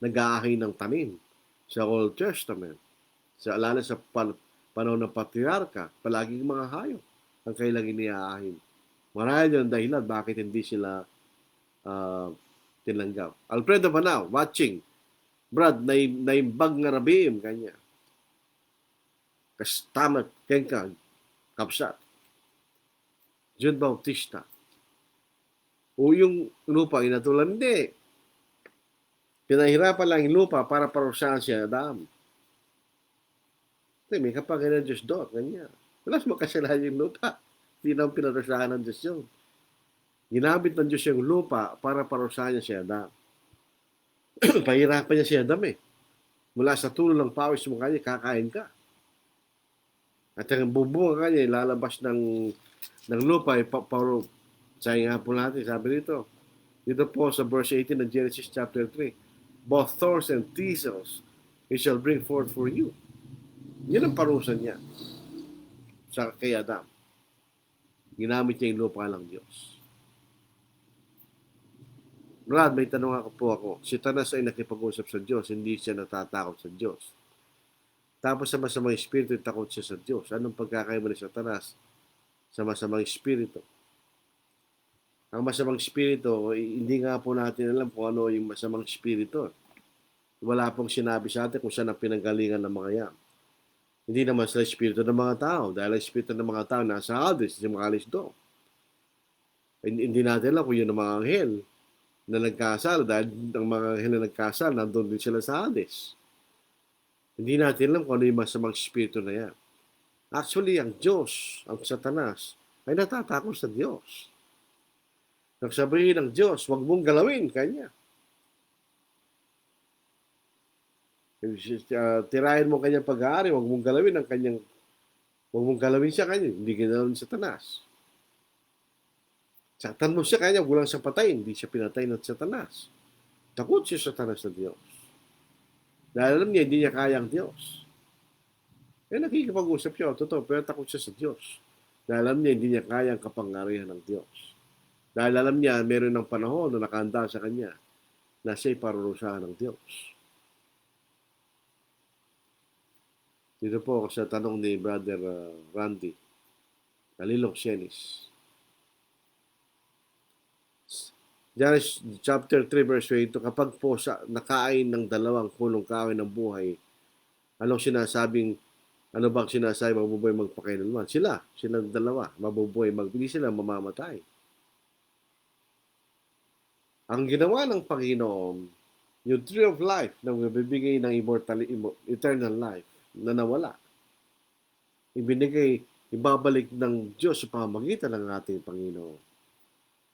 nag-aahin ng tanim sa Old Testament. Lalo sa panahon ng patriarka, palaging mga hayop ang kailang iniaahin. Marahil yung dahilan bakit hindi sila tinanggap. Alfredo Banao, watching. Brad, naimbag nga rabim, kanya. Kastamat, kengka, kapsat. John Bautista. O yung lupa, inatulan, hindi. Pinahirapan lang yung lupa para parusahan si Adam. May kapangyarihan ng Diyos doon, kanya. Wala sa makasalahan yung lupa. Hindi naman pinarusahan ng Diyos yun. Ginamit ng Diyos yung lupa para parusahan niya si Adam. Pahirapan niya si Adam eh. Mula sa tulo ng pawis mo kanya, kakain ka. At ang bubunga kanya, lalabas ng lupa, sabi nga po natin, sabi dito po sa verse 18 ng Genesis chapter 3, both thorns and thistles it shall bring forth for you. Yan ang parusa niya kay Adam. Ginamit niya yung lupa ng Diyos. Brad, may tanong ako. Si Tanas ay nakipag-usap sa Diyos, hindi siya natatakot sa Diyos. Tapos sa masamang espiritu, takot siya sa Diyos. Anong pagkakaiba ni Satanas sa masamang espiritu? Ang masamang espiritu, hindi nga po natin alam kung ano yung masamang espiritu. Wala pong sinabi sa atin kung saan ang pinanggalingan ng mga yan. Hindi naman sa espiritu ng mga tao. Dahil ang espiritu ng mga tao nasa Hades, yung mga alis doon. Hindi natin alam kung yun ang mga anghel na nagkasal. Dahil ang mga anghel na nagkasal, nandun din sila sa Hades. Hindi natin alam kung ano yung masamang espiritu na yan. Actually, ang Diyos, ang Satanas, ay natatakot sa Diyos. Nagsabihin ng Diyos, huwag mong galawin kanya. Tirahin mo kanyang pag-aari, huwag mong galawin siya kanya, hindi ginalawin sa Satanas. Saktan mo siya kanya, walang sa patay, hindi siya pinatay ng Satanas. Takot siya sa Satanas na Diyos. Dahil alam niya, hindi niya kaya ang Diyos. nakikipag-usap siya, totoo, pero takot siya sa Diyos. Dahil alam niya, hindi niya kaya ang kapangyarihan ng Diyos. Dahil alam niya, meron ng panahon na nakahanda sa kanya na siya'y parurusahan ng Diyos. Dito po ako sa tanong ni Brother Randy, Nalilong Sienis. Genesis chapter 3 verse 8, kapag po nakain ng dalawang punong kahoy ng buhay, ano bang sinasabi mabubuhay magpakailanman? Silang dalawa, mabubuhay, hindi sila mamamatay. Ang ginawa ng Panginoon, yung tree of life na magbibigay ng eternal life na nawala, ibabalik ng Diyos sa pamamagitan ng ating Panginoon.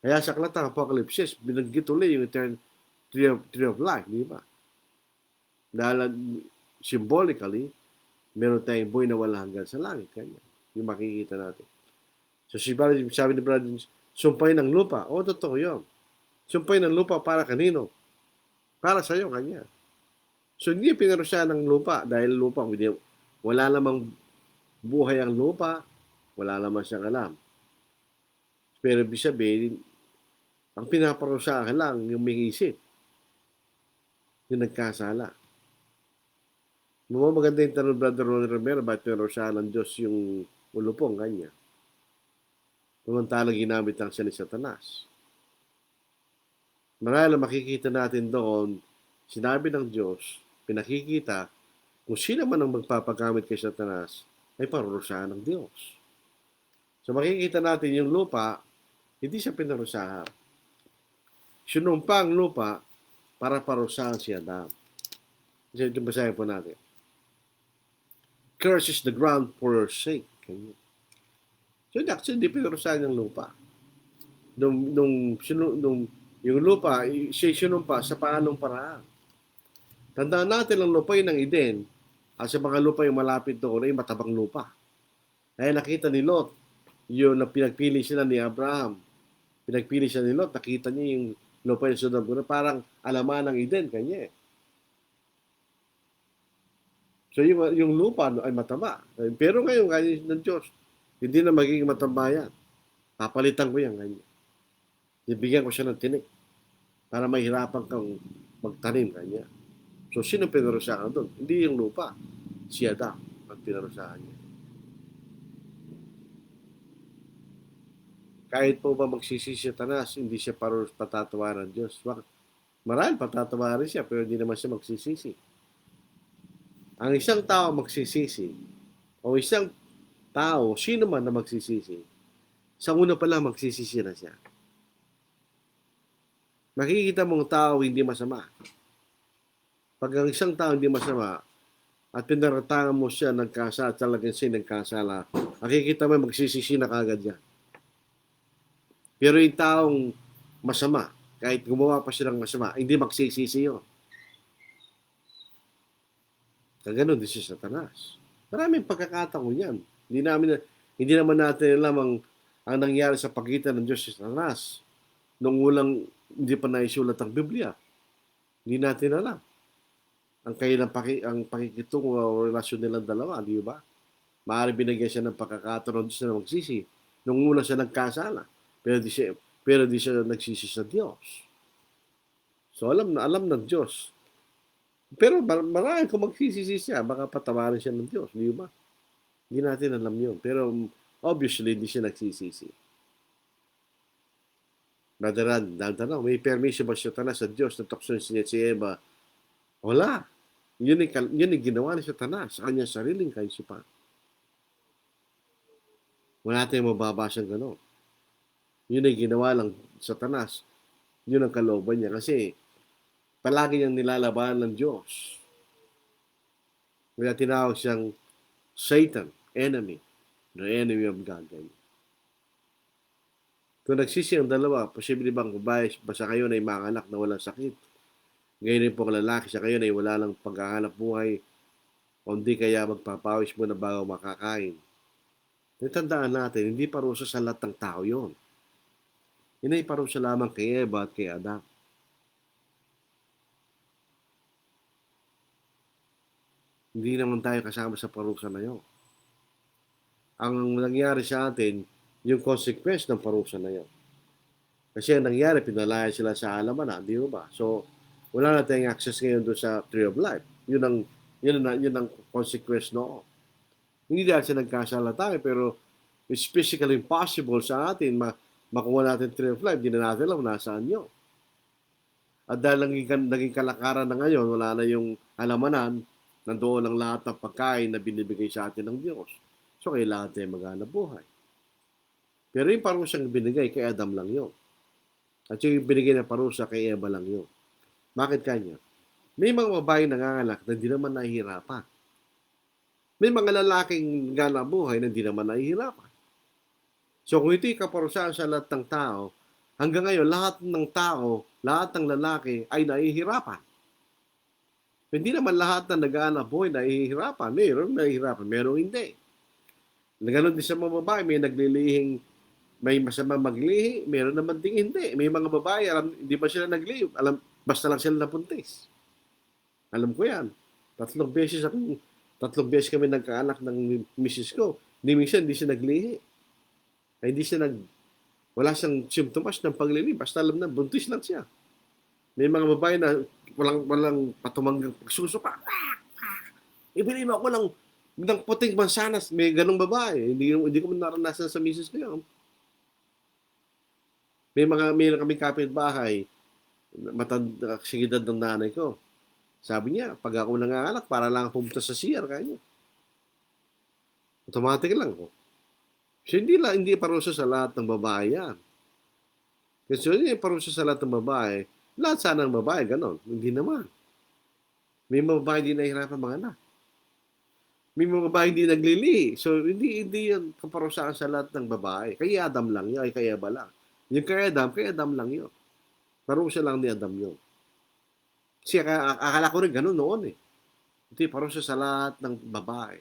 Kaya sa aklatang Apocalypse, binanggit ulit yung eternal tree of life, di ba? Dahil symbolically, meron tayong buhay na wala hanggang sa langit. Kanya, yung makikita natin. So sabi ni Brother, sumpay ng lupa. O, totoo yun. Sumpay ng lupa para kanino? Para sa'yo, kanya. So hindi pinarusahan ng lupa dahil lupa, wala namang buhay ang lupa, wala naman siyang alam. Pero ibig sabihin, ang pinaparusahan lang yung may isip, yung nagkasala. Maganda yung tanong, Brother Ronnie Romero, ba't pinarusahan ng Diyos yung ulupong, kanya? Samantalang ginamit lang siya ni Satanas. Marahil makikita natin doon, sinabi ng Diyos, pinakikita, kung sino man ang magpapagamit kay Satanas, ay parurusahan ng Diyos. So makikita natin yung lupa, hindi siya pinarusahan. Sinumpa ang lupa para parusahan si Adam. Kasi ito basahin po natin. Curse is the ground for your sake. So actually, hindi pinarusahan yung lupa. Yung lupa, siya sinumpa sa paanong paraan. Tandaan natin ang lupa ng Eden, at sa mga lupa yung malapit doon ay matabang lupa. Kaya nakita ni Lot, yun na pinagpili sila ni Abraham. Pinagpili siya ni Lot, nakita niya yung lupa yung Sodom, parang alaman ng Eden kanya. So yung lupa ay mataba. Pero ngayon, kaya ng Diyos, hindi na magiging mataba yan. Papalitan ko yan kanya. Ibigyan ko siya ng tinik para mahirapan kang magtanim kanya. So, sino pinarusahan doon? Hindi yung lupa. Si Adam ang pinarusahan niya. Kahit po ba magsisi si Satanas, hindi siya patatawaran ng Diyos. Marahil patatawarin siya, pero hindi naman siya magsisisi. Ang isang tao magsisisi, o isang tao, sino man na magsisisi, sa una pa lang magsisisi na siya. Makikita mong tao hindi masama. Pag ang isang tao hindi masama, at pinaratangan mo siya nagkasala, talagang siya nagkasala, makikita mo magsisisi na kagad yan. Pero yung taong masama, kahit gumawa pa siya ng masama, hindi magsisisi yun. Kaganon din si Satanas. Maraming pagkakataon yan. Hindi naman natin alam ang nangyari sa pagitan ng Diyos at Satanas. Nung ulang hindi pa naisulat ang Biblia. Hindi natin alam. Ang pakikitungo o relasyon nilang dalawa, di ba? Maaari binigyan siya ng pagkakataon doon siya na magsisi. Nung una siya nagkasala. Pero di siya nagsisi sa Diyos. So alam ng Diyos. Pero marami kung magsisisi siya, baka patawarin siya ng Diyos, di ba? Hindi natin alam yun. Pero obviously, hindi siya nagsisisi. Brother Rand, may permission ba siya sa Diyos na tukson siya si Eva? Wala. Yun yung ginawa ni Satanas sa kanyang sariling kaisipan. Wala tayong mababasang gano'n. Yun ay ginawa lang Satanas. Yun ang kalooban niya. Kasi palagi niyang nilalabanan ng Diyos. Kaya tinawag siyang Satan, enemy. The enemy of God. Kung nagsisi ang dalawa, posible bang babae ba sa kayo na ay mga anak na walang sakit? Ngayon rin po ang lalaki sa kayo na ay wala lang paghahanap buhay o hindi kaya magpapawis muna bago makakain. Tandaan natin, hindi parusa sa lahat ng tao yun. Yun ay parusa lamang kay Eva at kay Adam. Hindi naman tayo kasama sa parusa na yun. Ang nangyari sa atin, yung consequence ng parusa na yun. Kasi ang nangyari, pinalaya sila sa halamanan, di ba? So, wala na tayong access ngayon doon sa Tree of Life. Yun ang consequence no. Hindi dahil sa nagkasala tayo, pero it's physically impossible sa atin makuha natin Tree of Life. Hindi na natin alam nasaan yun. At dahil naging kalakaran na ngayon, wala na yung halamanan, nandoon ang lahat ng pagkain na binibigay sa atin ng Diyos. So, kailangan tayo maghanap buhay. Pero yung parusang binigay kay Adam lang yun. At yung binigay na parusa kay Eva lang yun. Bakit kanya? May mga babae nanganganak na hindi naman nahihirapan. May mga lalaking gana buhay na hindi naman nahihirapan. So kung ito'y kaparusahan sa lahat ng tao, hanggang ngayon lahat ng tao, lahat ng lalaki ay nahihirapan. Hindi naman lahat na nag-aanap buhay nahihirapan. Mayroong nahihirapan, mayroong hindi. Ganon din sa mga babae, may naglilihing, may masama maglihi, mayroon naman ding hindi. May mga babae, hindi ba sila naglihi? Basta lang sila napuntis. Alam ko yan. Tatlong beses kami nagkaanak ng misis ko. Minsan hindi siya naglihi. Ay, wala siyang symptoms ng paglilihi. Basta alam na, buntis lang siya. May mga babae na walang patumanggang pagsusuka. Ibili mo ako ng puting mansanas. May ganong babae. Hindi ko naranasan sa misis ko yun. May kami kapitbahay, matanda sigidad ng nanay ko. Sabi niya, pag ako nanganganak, para lang pumunta sa CR, kanya. Automatic lang ko. So, hindi parusa sa lahat ng babae yan. Kasi hindi parusa sa lahat ng babae. Lahat sana ng babae, ganon. Hindi naman. May mga babae hindi nahihirapan mga anak. May mga babae hindi naglilihi. So, hindi yan kaparusahan sa lahat ng babae. Kay Adam lang yun, ay kay Eva lang. Yung kay Adam lang yun. Parusa lang ni Adam yun. Kasi akala ko rin ganun noon eh. Hindi, parusa sa lahat ng babae.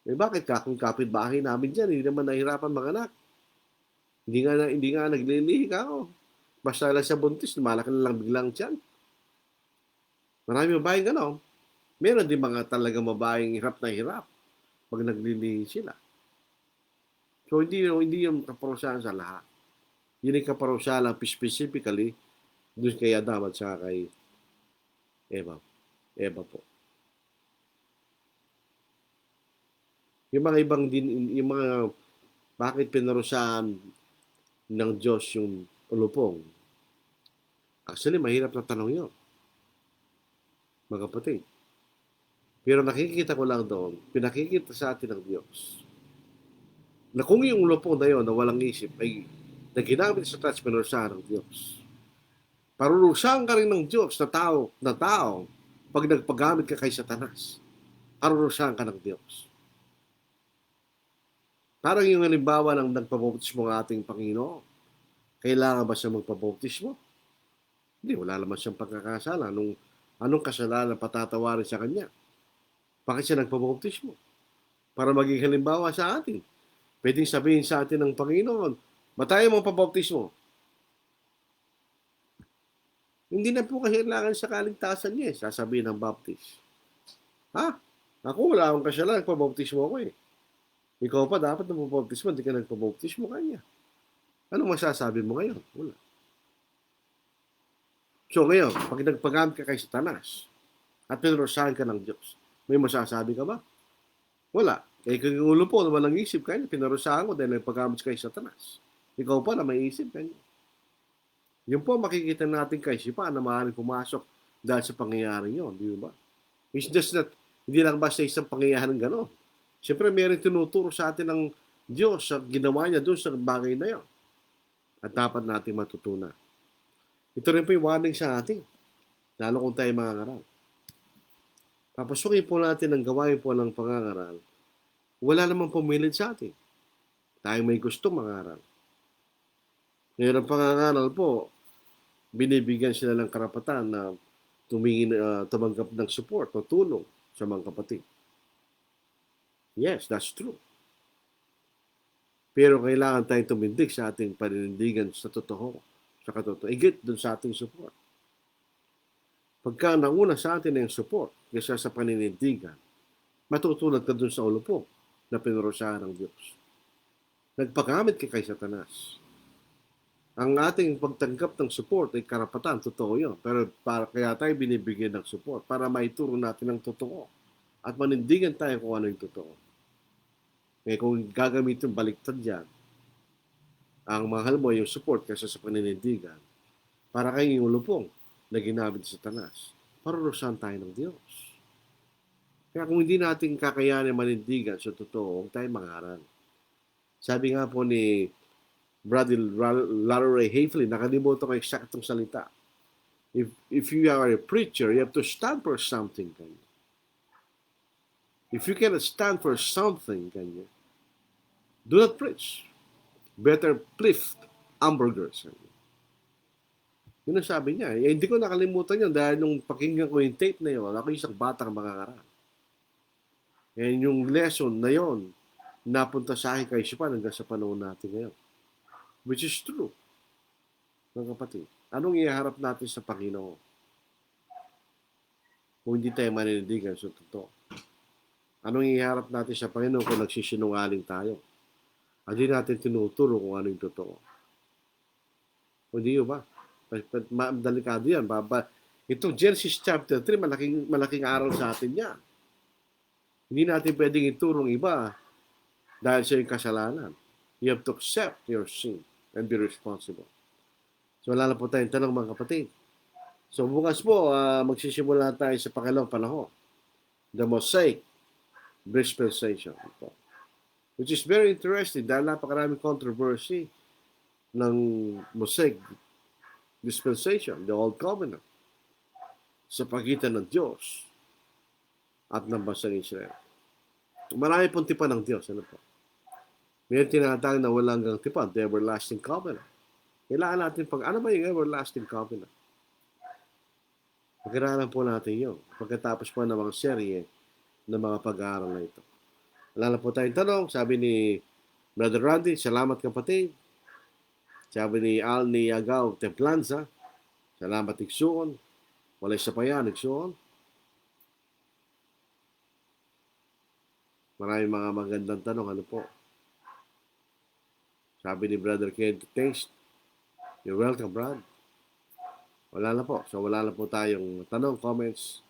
Eh bakit ka? Kung kapitbahay namin dyan, hindi naman nahirapan mga anak. Hindi nga naglilihi ka ako. Basta lang sa buntis, lumalaki na lang biglang dyan. Marami babae gano'n. Meron din mga talagang babaeng hirap na hirap pag naglilihi sila. So hindi yung kaparusahan sa lahat. Yun yung kaparusahan lang specifically doon kay Adam at saka kay Eva. Eva po. Yung mga ibang din, yung mga bakit pinarusahan ng Diyos yung ulupong? Actually, mahirap na tanong yun, mga kapatid. Pero nakikita ko lang doon, pinakikita sa atin ng Diyos na kung yung ulupong na yun na walang isip ay na ginamit sa touch, pinarusahan ng Diyos. Parurusahan ka rin ng Diyos na tao pag nagpagamit ka kay Satanas. Parurusahan ka ng Diyos. Parang yung halimbawa ng nagpabautismo ng ating Panginoon. Kailangan ba siya magpabautismo? Hindi, wala naman siyang pagkakasala. Anong kasalanan patatawarin sa kanya? Bakit siya nagpabautismo? Para maging halimbawa sa atin. Pwedeng sabihin sa atin ng Panginoon, matayo mong pabautismo. Hindi na po kailangan sa kaligtasan niya, sasabihin ng Baptist. Ha? Ako, wala akong kasalanan, nagpabautismo ako eh. Ikaw pa dapat nagpabautismo, hindi ka nagpabautismo kanya. Anong masasabi mo ngayon? Wala. So ngayon, pag nagpagamit ka kay Satanas at pinarusahan ka ng Diyos, may masasabi ka ba? Wala. Eh kung yung ulo po na walang isip kanya, pinarusahan ko dahil nagpagamit kay Satanas. Ikaw pa na may isip kanya. Yun po makikita natin kay Sipa na maaaring pumasok dahil sa pangyayari yun, di ba? It's just that, hindi lang basta isang pangyayari ng gano'n. Siyempre, meron tinuturo sa atin ng Diyos sa ginawa niya doon sa bagay na yun. At dapat natin matutunan. Ito rin po yung warning sa atin. Lalo kung tayo mangangaral. Papasukin po natin ang gawain po ng pangangaral. Wala namang pumilit sa atin. Tayo may gusto mangaral. Ngayon ang pangangaral po, binibigyan sila ng karapatan na tumanggap ng support o tulong sa mga kapatid. Yes, that's true. Pero kailangan tayong tumindig sa ating paninindigan sa totoo, sa katotoo. Igit dun sa ating support. Pagka nauna sa atin ang support kaysa sa paninindigan, matutulad ka dun sa ulupong na pinurusahan ng Diyos. Nagpagamit ka kay Satanas. Ang ating pagtanggap ng support ay karapatan, totoo yun. Pero kaya tayo binibigyan ng support para maituro natin ang totoo. At manindigan tayo kung ano yung totoo. Kaya kung gagamitin baliktad yan, ang mahal mo yung support kaysa sa paninindigan, para kayong ulupong na ginamit sa Satanas, parurusahan tayo ng Diyos. Kaya kung hindi natin kakayanin manindigan sa totoo, huwag tayo mangaral. Sabi nga po ni Brother Larry Hafley, nakalimutan ko eksaktong salita. If you are a preacher, you have to stand for something. Kanya. If you cannot stand for something, kanya, do not preach. Better lift hamburgers. Yun ang sabi niya. Eh, hindi ko nakalimutan yun dahil nung pakinggan ko yung tape na yun, ako isang batang mangangaral. And yung lesson na yun, napunta sa akin kay Sipan hanggang sa panahon natin ngayon. Which is true. Mga kapatid, anong iharap natin sa Panginoon? Kung hindi tayo maninindigan sa totoo. Anong iharap natin sa Panginoon kung nagsisinungaling tayo? Hindi natin tinuturo kung ano yung totoo. O di ba? Delikado yan. Ito, Genesis chapter 3, malaking aral sa atin yan. Hindi natin pwedeng iturong iba dahil sa iyong kasalanan. You have to accept your sin and be responsible. So, wala na po tayong tanong mga kapatid. So, bukas po, magsisimula tayo sa pangalawang panahon. The Mosaic Dispensation. Which is very interesting dahil napakaraming controversy ng Mosaic Dispensation, the Old Covenant, sa pagitan ng Diyos at ng bansang Israel. Marami pong tipan ng Diyos. Ano po? May tinatawag na walang hanggang tipan, the everlasting covenant. Kailangan natin ano ba yung everlasting covenant? Pag-aralan po natin yun. Pagkatapos po ng mga serye ng mga pag-aaral na ito. Wala na po tayong tanong. Sabi ni Brother Randy, salamat kapatid. Sabi ni Al Niagaw Templanza, salamat igsuon. Wala isa pa yan, igsuon. Maraming mga magandang tanong. Ano po? Sabi ni Brother Kent, thanks. You're welcome, Brad. Wala na po. So, wala na po tayong tanong, comments.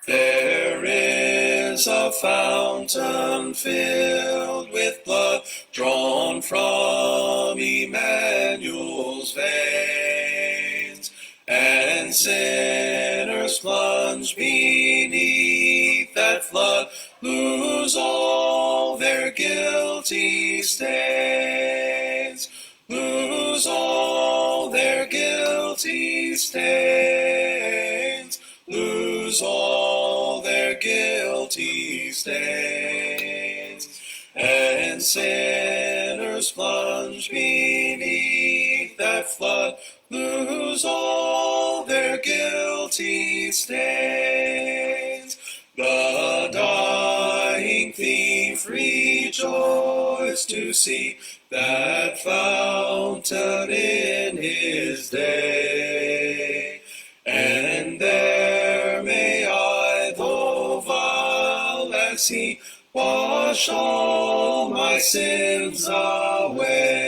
There is a fountain filled with blood drawn from Emmanuel's veins, and sinners plunge beneath that flood lose all their guilty stains, lose all their guilty stains, lose all their guilty stains, and sinners plunge beneath that flood lose all their guilty stains. The dying thief rejoiced to see that fountain in his day, and there may I, though vile as he, wash all my sins away,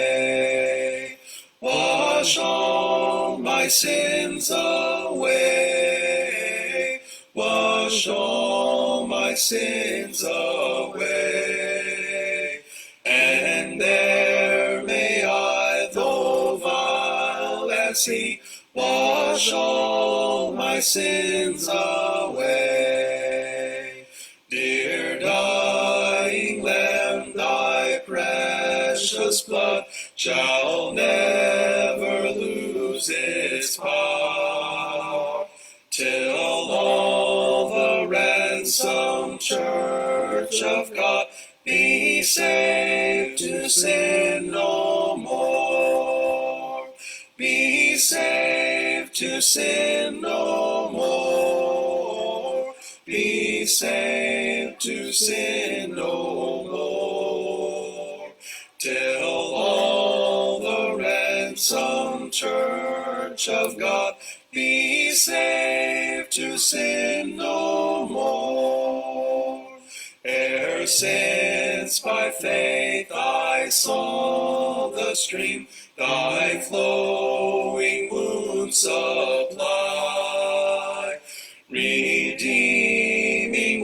wash all my sins away, wash all my sins away, and there may I, though vile as he, wash all my sins away. Dear dying Lamb, thy precious blood shall never lose its power, till all the ransomed church of God be saved to sin no more, be saved to sin no more, be saved to sin no more, till all the ransomed church of God, be saved to sin no more. Ere since by faith I saw the stream, thy flowing wounds supply. Redeeming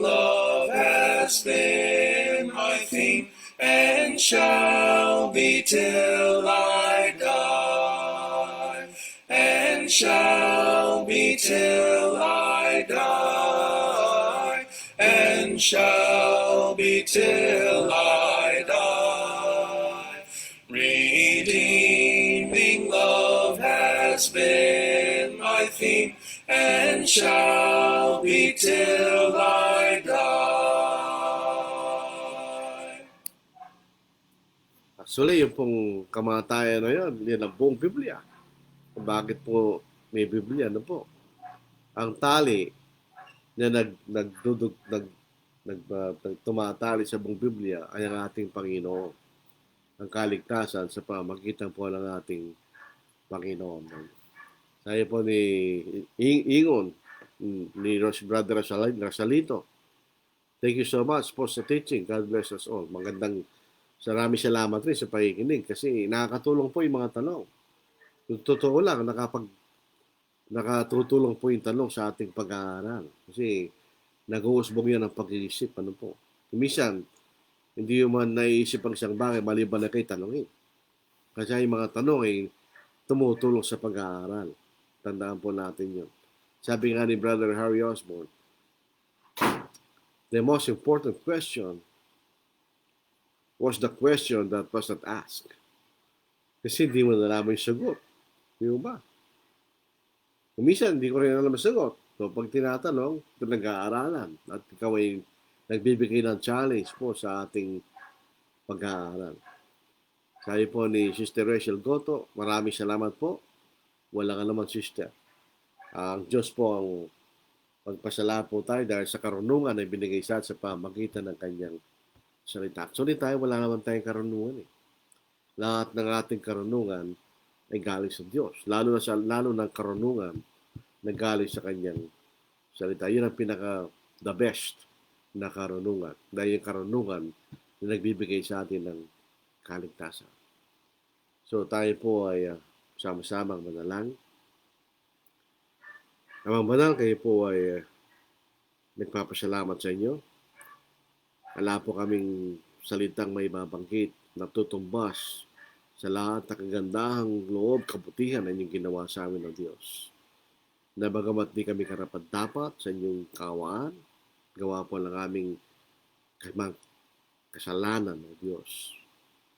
love has been my theme, and shall be till I die, and shall be till I die, and shall be till I die. Redeeming love has been my theme, and shall be till I die. Actually, yung pong kamatayan na yun, yan ang buong Biblia. Bakit po may Biblia? Ano po? Ang tali na tumatali sa buong Biblia ay ang ating Panginoon. Ang kaligtasan sa pamagitan po ng ating Panginoon. Sabi po ni Ingon, ni Brother Rasalito, thank you so much for sa teaching. God bless us all. Maraming salamat rin sa pakikinig kasi nakakatulong po yung mga tanong. Kung totoo lang, nakatutulong po yung tanong sa ating pag-aaral. Kasi nag-uusbong yan ang pag-iisip. Ano po? Minsan, hindi yung man naiisip ang isang bagay, maliban na kayo tanongin. Kasi yung mga tanong ay tumutulong sa pag-aaral. Tandaan po natin yun. Sabi nga ni Brother Harry Osborne, the most important question was the question that was not asked. Kasi hindi mo nalaman yung sagot. Di ba? Minsan, hindi ko rin alam ang sagot. So, pag tinatanong, ito nag-aaralan. At ikaw ay nagbibigay ng challenge po sa ating pag-aaral. Sabi po ni Sister Rachel Goto, maraming salamat po. Wala ka naman, sister. Ang Diyos po ang pagpasalamat po tayo dahil sa karunungan na binigay sa pamagitan ng kanyang salita. Actually tayo, wala naman tayong karunungan eh. Lahat ng ating karunungan ay galing sa Diyos. Lalo ng karunungan na galing sa kanyang salita. Yun ang the best na karunungan. Dahil yung karunungan na nagbibigay sa atin ng kaligtasan. So tayo po ay sama-samang manalangin. Amang banal, kayo po ay nagpapasalamat sa inyo. Wala po kaming salitang may babanggit na tutumbas sa lahat ng kagandahang loob, kabutihan na inyong ginawa sa amin ng Diyos. Na bagamat di kami karapat-dapat sa inyong kawaan, gawa po lang aming kasalanan ng Diyos.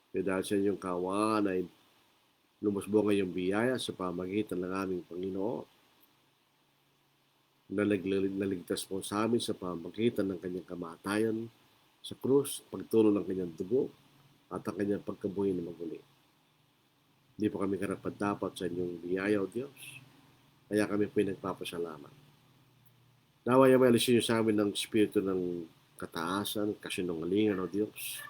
Kaya dahil sa inyong kawaan ay lumusbong ngayong biyaya sa pamagitan ng aming Panginoon. Naligtas po sa amin sa pamagitan ng kanyang kamatayan sa krus, pagtulong ng kanyang dugo, at ang kanyang pagkabuhay na maguli. Hindi po kami karapat-dapat sa inyong biyaya o Diyos. Kaya kami po nagpapasalamat. Naway may alisin niyo sa amin ng espiritu ng kataasan, kasinungalingan o Diyos.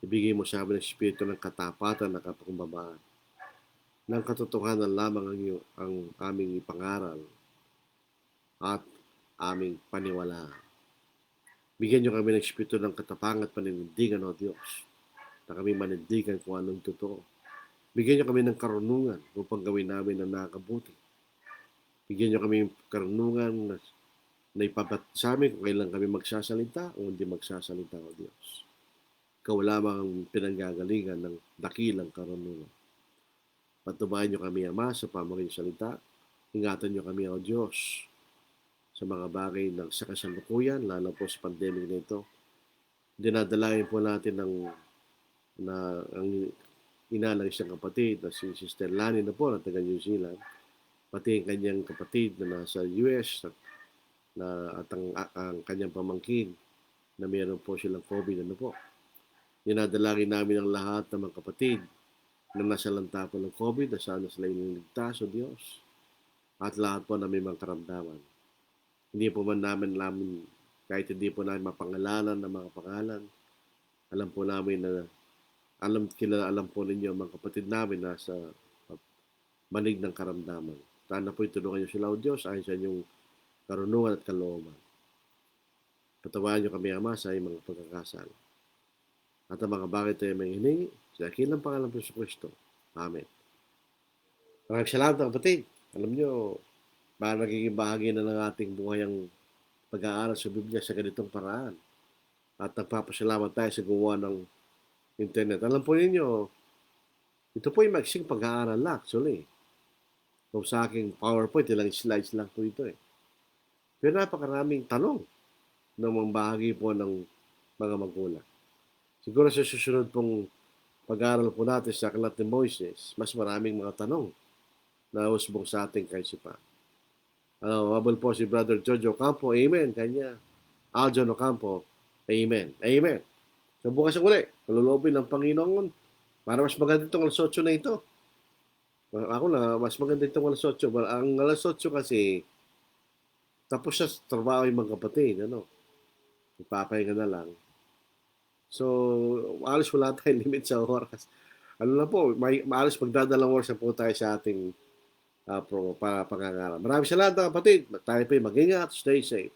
Ibigay mo sa amin ng espiritu ng katapatan na kapakumbabaan. Ng katotohanan lamang ang aming ipangaral at aming paniwalaan. Bigyan niyo kami ng espiritu ng katapangan at panindigan o Diyos, na kami manindigan kung anong totoo. Bigyan niyo kami ng karunungan upang gawin namin ang nakabuti. Bigyan niyo kami ng karunungan na ipabat sa amin kung kailan kami magsasalita o hindi magsasalita o Diyos. Ikaw lamang ang pinanggagalingan ng dakilang karunungan. Patubayan niyo kami, Ama, sa pamagitan ng salita. Ingatan niyo kami, O Diyos, sa mga bagay ng sa kasalukuyan, lalo po sa pandemic na ito. Dinadalayan po natin ang ina ng isang kapatid na si Sister Lani na po na taga New Zealand, pati ang kanyang kapatid na nasa US at ang kanyang pamangkin na mayroon po silang COVID. Ano po? Dinadalangin namin ang lahat ng mga kapatid na nasa lanta po ng COVID na sana sila iniligtas o Diyos, at lahat po na may mga karamdaman. Hindi po man namin kahit hindi po namin mapangalanan ng mga pangalan, alam po namin na alam po ninyo mga kapatid namin na sa manig ng karamdaman. Sana po itulungan niyo sila o Diyos ayon sa inyong karunungan at kalooban. Patawaran niyo kami, Ama, sa iyong mga pagkakasala. At ang mga bagay tayo may hiningi, sa dakilang pangalan ng Kristo. Amen. Maraming salamat, kapatid. Alam niyo, parang nagiging bahagi na ng ating buhay ang pag-aaral sa Biblia sa ganitong paraan. At nagpapasalamat tayo sa gumawa ng internet. Alam po ninyo, ito po yung magsing pag-aaral lang, actually. Kung sa aking PowerPoint, ilang slides lang po ito eh. Pero napakaraming tanong ng mga bahagi po ng mga magulang. Siguro sa susunod pong pag-aaral po natin sa Aklat ni Moises, mas maraming mga tanong na usbong sa ating kaisipan. Mabul po si Brother Jojo Ocampo, amen. Kanya, Aljon Ocampo, amen. Amen. So bukas ang uli, kalulobin ng Panginoon, para mas maganda itong alas 8 na ito. Ako na, mas maganda itong alas 8. Ang alas 8 kasi, tapos sa trabaho yung mga kapatid, ipapahinga na lang. So, maalis wala tayong limit sa oras. Ano na po, maalis magdadalang oras na po tayo sa ating para pangangaral. Maraming salamat, kapatid. Tayo po mag-ingat. Stay safe.